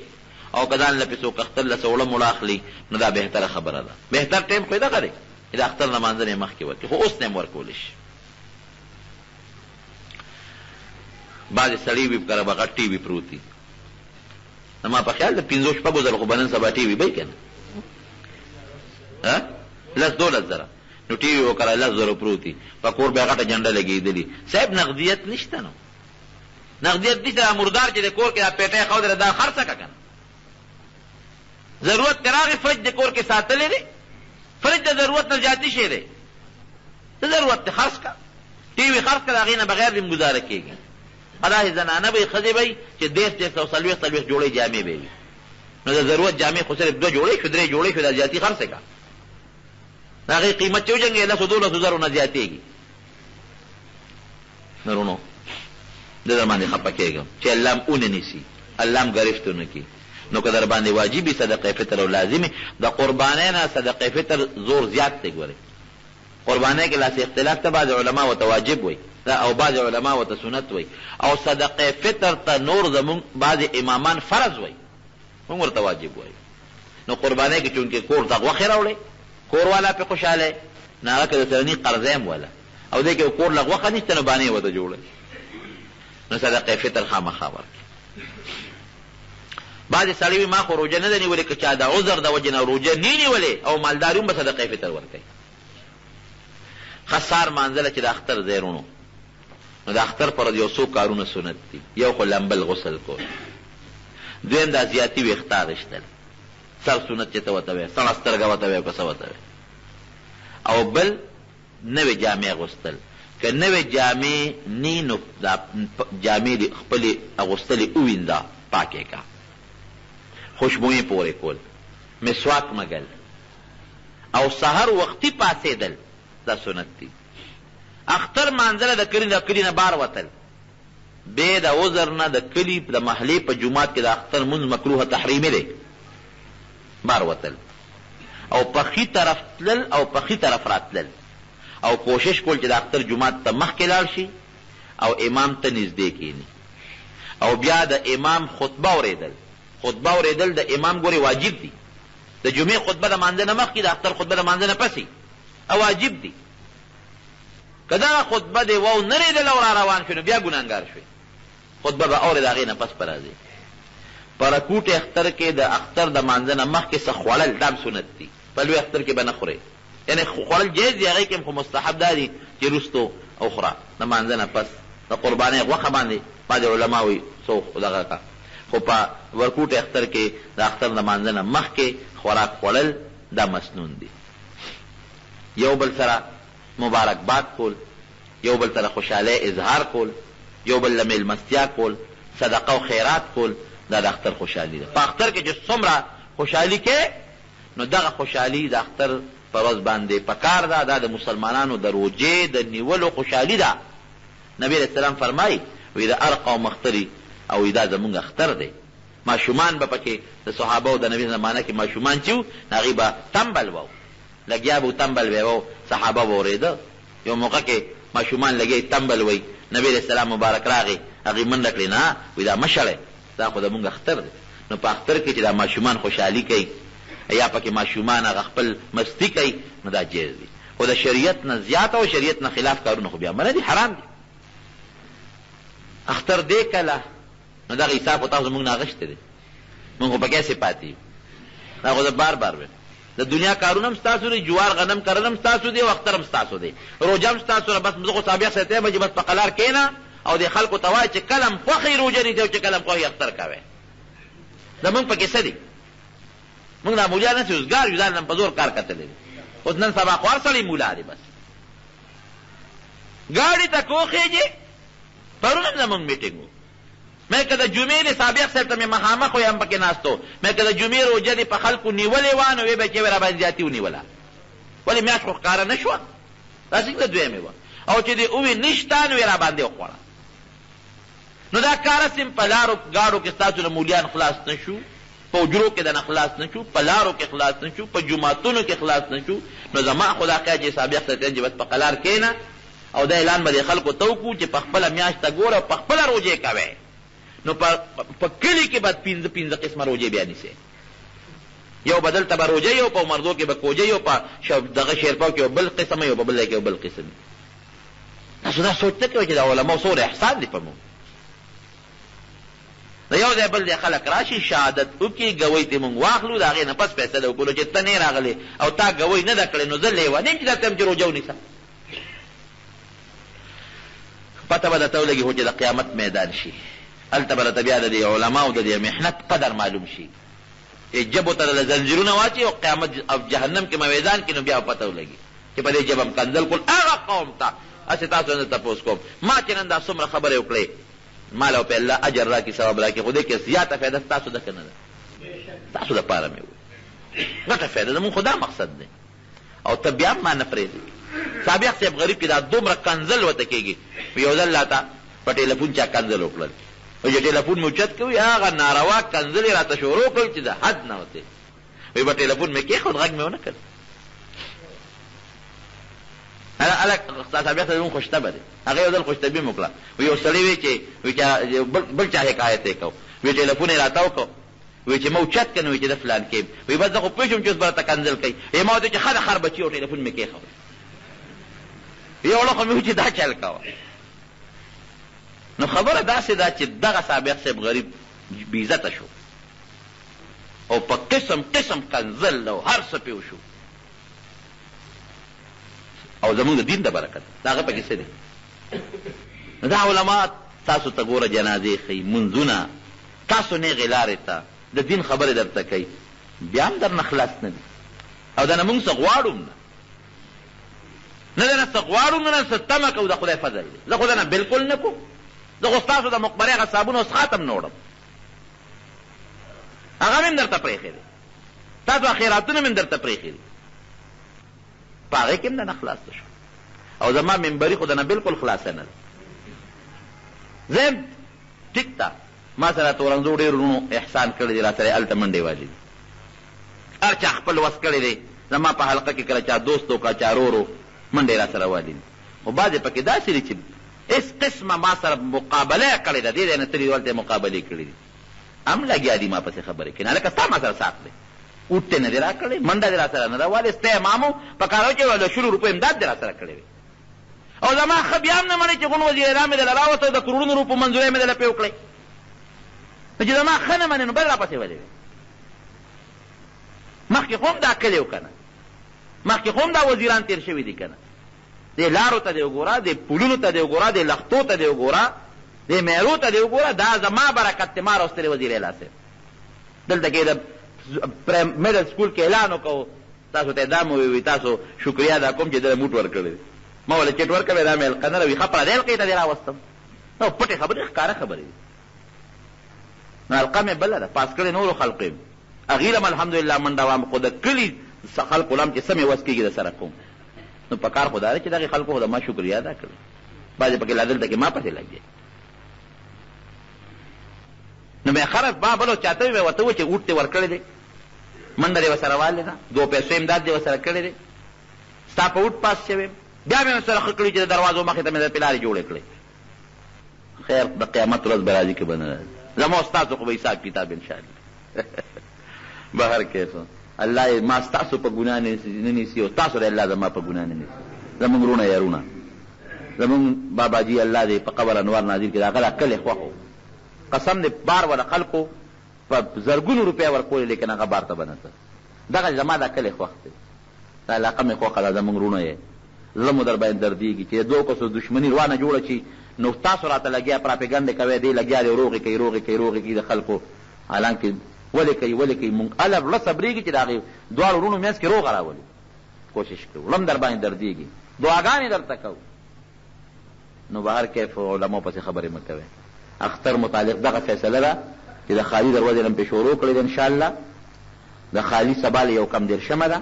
S1: او کدان له پیسو اختر له سوړه موړه اخلي نو دا بهتره خبره ده. بهتر ټیم خو دا غره چې د اختر نمانځنې مخکې ورکړي، خو اوس نه ورکول شي. بعضې سړي وي کله به غټ ټي وي پروت وي، ما په خیال د 5-6 زره خو به نن سبا ټي وي به یې که نه 10-12 زره نو ټي وي وکړه 10 زره پروت وي، په کور بیا غټه جنډه لګېدلي. صاحب نقدیت نشته نو نقدیت نشته. مردار چې د کور کې دا پیټۍ خودره دا خرڅه که که نه ضرورت کې راغی فرج د کور کې ساتلی دی، فرج د ضرورت نه زیاتي شی دی، د ضرورت ته خرڅ که ټي وي خرڅ که د هغې نه بغیر دې ګزاره کېږي. داسې زنانه به یې ښځې به یي چې 40 جوړې جامې به وي، نو د ضرورت جامې خو صرف 2 جوړې شو 3 جوړې شو، دا زیاتي خرڅې که د هغې قیمت چې وجنګې 10-12 زرو نه زیاتېږي. نرونو د در باندې خفه کېږم چې الله م اونه نیسي، الله م ګرفت ونه کړي. نو که در باندې واجبي صدقه فطر او لازمي، د قربانۍ نه صدقه فطر زور زیات دی. ګورئ قربانۍ کې لاس اختلاف ته بعض علما ورته واجب وایي او بعض علما ورته سنت وایي، او صدقه فطر ته نور زمونږ بعض امامان فرض وایي، موږ ورته واجب وایي. نو قربانۍ کې چونکې کور ته غوښې راوړئ، کور والا پې خوشحاله نه هغه که د سرني قرضه هم وله او دی کې کور له غوښه نشته نو بانې ورته جوړوي، نو صدقه فطر خامخا ورکړي. بعضې سړي وي ما خو روژه نه ده نیولې، که چا د عذر د وجې نه روژه نه نیولې او مالداري هم به صدقه فطر ورکوي. خسار مانځله چې د اختر زیرونو، نو د اختر پر یو څو کارونه سنت دي. یو خو لمبل غسل کول، دویم دا زیاتي ویښته رشتل، سر سنت چې ته ورته وایې، سړه سترګه ورته وایې، که څه ورته وایې. او بل نوې جامې اغوستل، که نوې جامې نی نو دا جامې دې خپلې اغوستلې ووینځه، پاکې کا، خوشبویې پورې کول، مسواک مګل، او سحر وختي پاسېدل، دا سنت دي. اختر مانځله د کلي نه بار وتل، بې د عذر نه د کلي د محلې په جومات کې د اختر مونځ مکروه تحریمي دی، بار وتل او پخي طرف تلل او پخي طرف راتلل، او کوشش کول چې د اختر جومات ته مخکې لاړ شي او امام ته نږدې کېني، او بیا د امام خطبه اورېدل. خطبه اورېدل د امام ګورې واجب دي، د جمعې خطبه د مانځه نه مخکې، د اختر خطبه د مانځه نه پسې او واجب دي. که دغه خطبه دې واو نه رېدل او را روان شو نو بیا ګناهګار شوې. خطبه به اورې د هغې نه پس به راځي. په رکوټ اختر کې د اختر د مانځه نه مخکې څه خوړل دا هم سنت دي، په لوی اختر کې به نه خورې، یعنې خوړل جایز دي، هغې کې خو مستحب دا دي چې وروستو او خوره د مانځه نه پس د قربانۍ غوښه باندې بعضې علما وایي څو دغه کا، خو په ورکوټ اختر کې د اختر د مانځه نه مخکې خوراک خوړل دا مسنون دي. یو بل سره مبارکباد کول، یو بل سره خوشحالۍ اظهار کول، یو بل له میلمستیا کول، صدقه او خیرات کول، دا د اختر خوشحالي ده. په اختر کې چې څومره خوشحالي کې نو دغه خوشحالي د اختر په ورځ باندې پکار ده. دا د مسلمانانو د روژې د نیولو خوشحالي ده. نبی علیه السلام فرمایي وایي د هر قوم اختري او دا زمونږ اختر دی. ماشومان به پکې د صحابهو د نبي زمانه کې ماشومان چې وو هغې به تمبل وو، لګیا به تمبل به وو، صحابه به اورېده. یو موقع کې ماشومان لګیا تمبل وی، نبی علیه السلام مبارک راغی، هغې منډه کړې نه وایي دا مه شړئ، دا خو زمونږ اختر دی. نو په اختر کې چې دا ماشومان خوشحالي کوي یا پکې ماشومان هغه خپل مستی کوي نو دا جایز دي. خو د شریعت نه زیات او شریعت نه خلاف کارونه خو بیا منع دي، حرام دي. اختر دی کله نو دغه حساب خو تاسو زمونږ نه اخیستی دی، مونږ خو پکې هسې پاتې یو. دا خو زه بار بار ویم د دنیا کارونه هم ستاسو دی، جوار غنم کرل هم ستاسو دی، او اختر هم ستاسو دی، روژه هم ستاسو ده. بس زه خو سابق سره ته یم چې بس په قلار کښېنه او د خلکو ته وایه چې کله م خوښې روژه نیسئ او چې کله م خوښې اختر کوئ. زمونږ پکې څه دي؟ مونږ دا مولیان هسې اوزګار یو، ځان نن په زور کار کتلی دی. اوس نن سبا خو هر سړی مولا دی. بس ګاډي ته که وخېږې پرون هم زمونږ میټینګ و، مې که د جمعې د سابق صاحب ته مې مخامخ وی هم پکې ناست و، مې که د جمعې روژه دې په خلکو نیولې وه نو ویې به چې راباندې زیاتي ونیوله، ولې میاشت خو ښکاره نه شوه، دا څنګه دویمې وه، او چې دې ووي نشته نو یې راباندې وخوړه. نو دا کار هسې په لارو ګاډو کې ستاسو نه مولیان خلاص نه شو، په حجرو کې دنه خلاص نه شو، په لارو کې خلاص نه شو، په جوماتونو کې خلاص نه شو. نو زما خدا خیر چې سابق ته چې بس په قلار کښېنه او دا اعلان به دې خلکو ته وکړو چې په خپله میاشت ته ګوره او په خپله روژې کوئ. نو په کلي کې به پنځه قسمه روجې بیا نیسئ. یو بدل ته به روجه یو په مردو کې به کوجه یو په دغه شیرپاو کې بل قسم یو په بل ځای کې بل قسم. تاسو دا سوچ نه کوئ چې د علماو څومره احسان دی په موږ. د یو ځای بل ځای خلک راشي شهادت وکړي ګوۍ ته موږ واخلو د هغې نه پس فیصله وکړو چې ته نه راغلې او تا ګوۍ نه ده کړې نو زه لیونی یم چې دا ته یم چې روجه ونیسم. پته به درته ولګي خو چې د قیامت میدان شي هلته به درته بیا د دې علماو د دې محنت قدر معلوم شي. جبو ته زنجیرونه واچي او قیامت او جهنم کې میدان کې نو بیا پته ولګي چې په دې جب هم کنځل کول هغه قوم ته. هسې تاسو نه تپوس کوم ما چې نن دا څومره خبرې وکړې مال او په الله اجر راکړي ثواب راکړي خو دې کې زیاته فایده ستاسو ده که نه ده؟ ستاسو دپاره مې وویل ګټه فایده زمونږ خو دا مقصد دی او ته بیا هم ما نه پرېږدي. سابق صاحب غریب کې دا دومره کنځل ورته کېږي یو ځل راته په ټېلیفون چا کنځل وکړل او چې ټېلیفون مې اوچت کوي هغه ناروا کنځلې راته شروع کړل چې د حد نه وتې. وایي به ټېلیفون مې کېښود غږ مې ونه کړ. هلک سابق صاحب خوشطبه دی هغه یو ځل خوشطبي مې وکړه. وایي یو سړی وی چې بل چا حکایت یې کو وایي ټېلیفون یې راته وکړو وایي چې ما اوچت که نه وایي چې د فلان کې وایي بس زه خو پوه شوم چې اوس به راته کنځل کوي. ما ورته چې ښه د خر بچي او ټېلیفون مې کېښود. یو وړه خو مې وایي چې دا چل کوه. نو خبره داسې ده چې دغه سابق صاحب غریب بېعزته شو او په قسم قسم کنځل او هر څه پې وشو او زمونږ د دین د برکت د هغه پکې څه دی. دا علما تاسو ته ګوره جنازې ښیي منځونه تاسو نیغې لارې ته د دین خبرې درته کوي بیا هم در نه خلاص نه دي او دا نه مونږ څه غواړو نه ده نه څه غواړو نه څه تمه کوو د خدای فضل دی. زه خو دا نه بلکل نه کوم. زه خو ستاسو د مقبرې هغه صابون اوس خاتم نه وړم هغه مې هم درته پرېښی دی. ستاسو خیراتونه مې هم درته پرېښي دي په هغې کې هم د نه خلاصه شو او زما ممبري خو د نه بلکل خلاصه نه ده. زه ټیک ده ما سره تورنځو ډېر وروڼو احسان کړی دی را سره یې هلته منډې والي دي. هر چا خپل وس کړی دی. زما په حلقه کې کله چا دوست و که چا رورو منډې را سره والي دي. خو بعضې پکې داسې دي چې اس قسمه ما سره مقابله یې کړې ده دې ځای نه تلي ولته یې مقابلې کړي دي هم لګیا دي ما پسې خبرې کوي. هلکه ستا ما سره ساق دی اوټ ته نه دې را کړی منډه دې را سره نه ده والې ستا یې مامو په کار چې له 100 روپۍ امداد دې را سره کړی وي او زما ښه بیا هم نه منې چې غون وزیر اعظم مې دله راوسته د کروڑونو روپو منظورۍ مې دله پې وکړی نو چې زما ښه نه منې نو بل را پسې ولې وي. مخکې خو هم دا کلی و که نه مخکې خو هم دا وزیران تېر شوي دي که نه دې لارو ته دې وګوره دې پلونو ته دې وګوره دې لختو ته دې وګوره دې میرو ته دې وګوره دا زما برکت دی ما راوستلی وزیر اعلی صاحب. دلته کې د میډل سکول کې اعلان وکړو تاسو ته دا مې ووي تاسو شکریا ادا کوم چې دله موټ ورکړی دی. ما وله چټ ورکوې دا مې حلقه نه روي ښه پردی حلقې ته دې راوستم نو پټې خبرې ښکاره خبرې دي. نو حلقه مې بله ده پاس کړې نورو خلقو یم هغې له م الحمدلله منډه وام خو د کلي خلقو لم چې څه مې وس کېږي د سره کوم نو په کار خو دا دی چې دغې خلکو خو د ما شکریا ادا کړې بعضې پکې لا دلته کې ما پسې لګې نو مې خرف ما بلو چاته مې ورته و چې اوټ دې ورکړی دی منډه دې ورسره والې ده 2 پیسو امداد دې ورسره کړی دی ستا په اوټ پاس شوی بیا مې ورسره ښه کړي چې د دروازو مخې ته مې د پلارې جوړې کړې. خیر د قیامت ورځ به راځي که به نه راځي زما ستاسو خو به حساب کتاب انشاءالله بهر کیسو الله ما ستاسو په ګناه نه نیسي او تاسو ری الله زما په ګناه نه نیسي. زمونږ وروڼه یارونه زمونږ باباجي الله دې په قبر انوار نازل کړي هغه را کلی خوښ و قسم دې بار وله خلکو په زرګونو روپۍ ورکولې لیکن هغه بار ته به نه ته دغه زما دا کلی خوښ دی دا علاقه مې خوښه ده زمونږ وروڼه یې زړه مو در باندې دردېږي چې دوه کسو دشمني روانه جوړه شي نو تاسو راته لګیا پراپېګنډې کوئ دی لګیا دی روغې کوي روغې کوي روغې کوي د خلکو حالانکې ولې کوي مونږ الله زړه صبرېږي چې د هغې دواړو وروڼو منځ کې روغه راولي کوشش کوو زړه م در باندې دردېږي دعاګانې درته کوو نو به هر کیف علماو پسې خبرې مه کوئ. اختر متعلق دغه فیصله ده چې د خالي دروازې نه پې شروع کړې ده انشاءالله د خالي سبا له 1 ده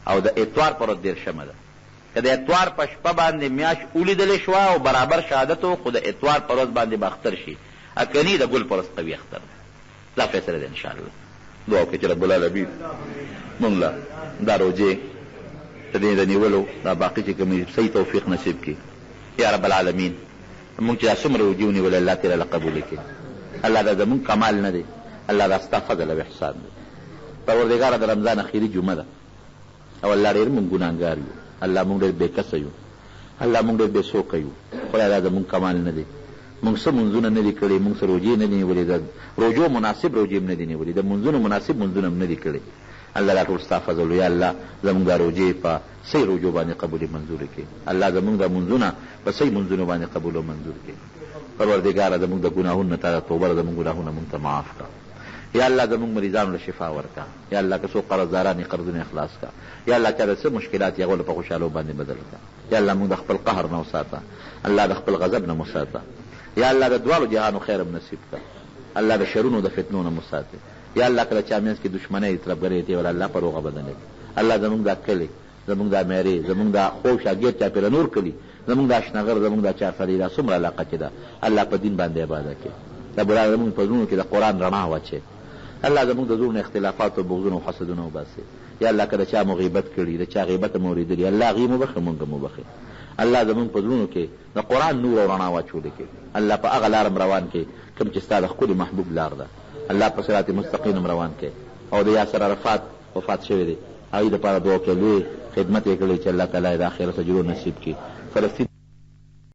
S1: او د اتوار پر ورځ 10 ده که د اتوار په شپه باندې میاشت ولیدلې شوه او برابر شهادت و خو د اتوار په ورځ باندې به اختر شي اکني د ګل په ورځ قوي اختر ده دا فیصله ده انشاءالله. دعا وکړئ چې رب العالمین مونږ له دا روجې د دې د نیولو دا باقي چې کومې صحیح توفیق نصیب کړي یا رب العالمین. مونږ چې دا څومره روجې ونیولې الله تېره له قبولې کړي. الله دا زمونږ کمال نه دی، الله دا ستا فضل او احسان دی. پروردګاره د رمضان اخري جمعه ده او الله ډېر مونږ ګناهګار یو، الله مونږ ډېر بې کسه یو، الله مونږ ډېر بې سوکه یو. خدای دا زمونږ کمال نه دی. مونږ څه منځونه نه دي کړي، مونږ څه روجې نه دي نیولې، د روجو مناسب روجې هم نه دي نیولې، د منځونو مناسب منځونه هم نه دي کړي. الله دا ټول ستا فضل. یا الله زمونږ دا روجې په صحیح روجو باندې قبول منظور کړي. الله زمونږ دا منځونه په صحیح منځونو باندې قبول او منظور کړي. پروردګاره زمونږ د ګناهونو نه تا توبه زمونږ ګناهونه مونږ ته معاف کړه. یا الله زمونږ مریضانو له شفا ورکړه. یا الله که څوک قرضداران یې قرضونه اخلاص کړه. یا الله چا د څه مشکلات یې هغو په خوشحالو باندې بدل کړه. یا الله مونږ د خپل قهر نه وساته، الله د خپل غضب نه وساته. یا الله د دواړو جهانو خیر هم نصیب کړه. الله د شرونو د فتنو نه وساته. یا الله کله چا منځ کې دشمنۍ طرفګرۍ دی الله په روغه بدنه کړي. الله زمونږ دا کلي، زمونږ دا میرې، زمونږ دا خوږ شاګیر چاپېره نور کلي، زمونږ دا اشنغر، زمونږ دا چارسرۍ، دا څومره علاقه چې ده الله په دین باندې عبادت کړي. رب العالمین زمونږ په زړونو کې د قرآن رڼا واچوي. الله زمونږ د زړونو اختلافات او بغضونه او حسدونه وباسي. یا الله که د چا مو غیبت کړي، د چا غیبت مو اورېدلي، الله هغې مو بخښي، مونږ مو بخښي. الله زمونږ په زړونو کې د قرآن نور او رڼا واچولی کړي. الله په هغه لارم روان کړي کوم چې ستا د ښکلي محبوب لار ده. الله په صراط مستقیم روان کړي. او د یاسر عرفات وفات شوی دی، هغوی دپاره دعا وکړئ، لوی خدمت یې کړی چې الله تعالی یې د آخرت اجرونه نصیب کړي. فلسطین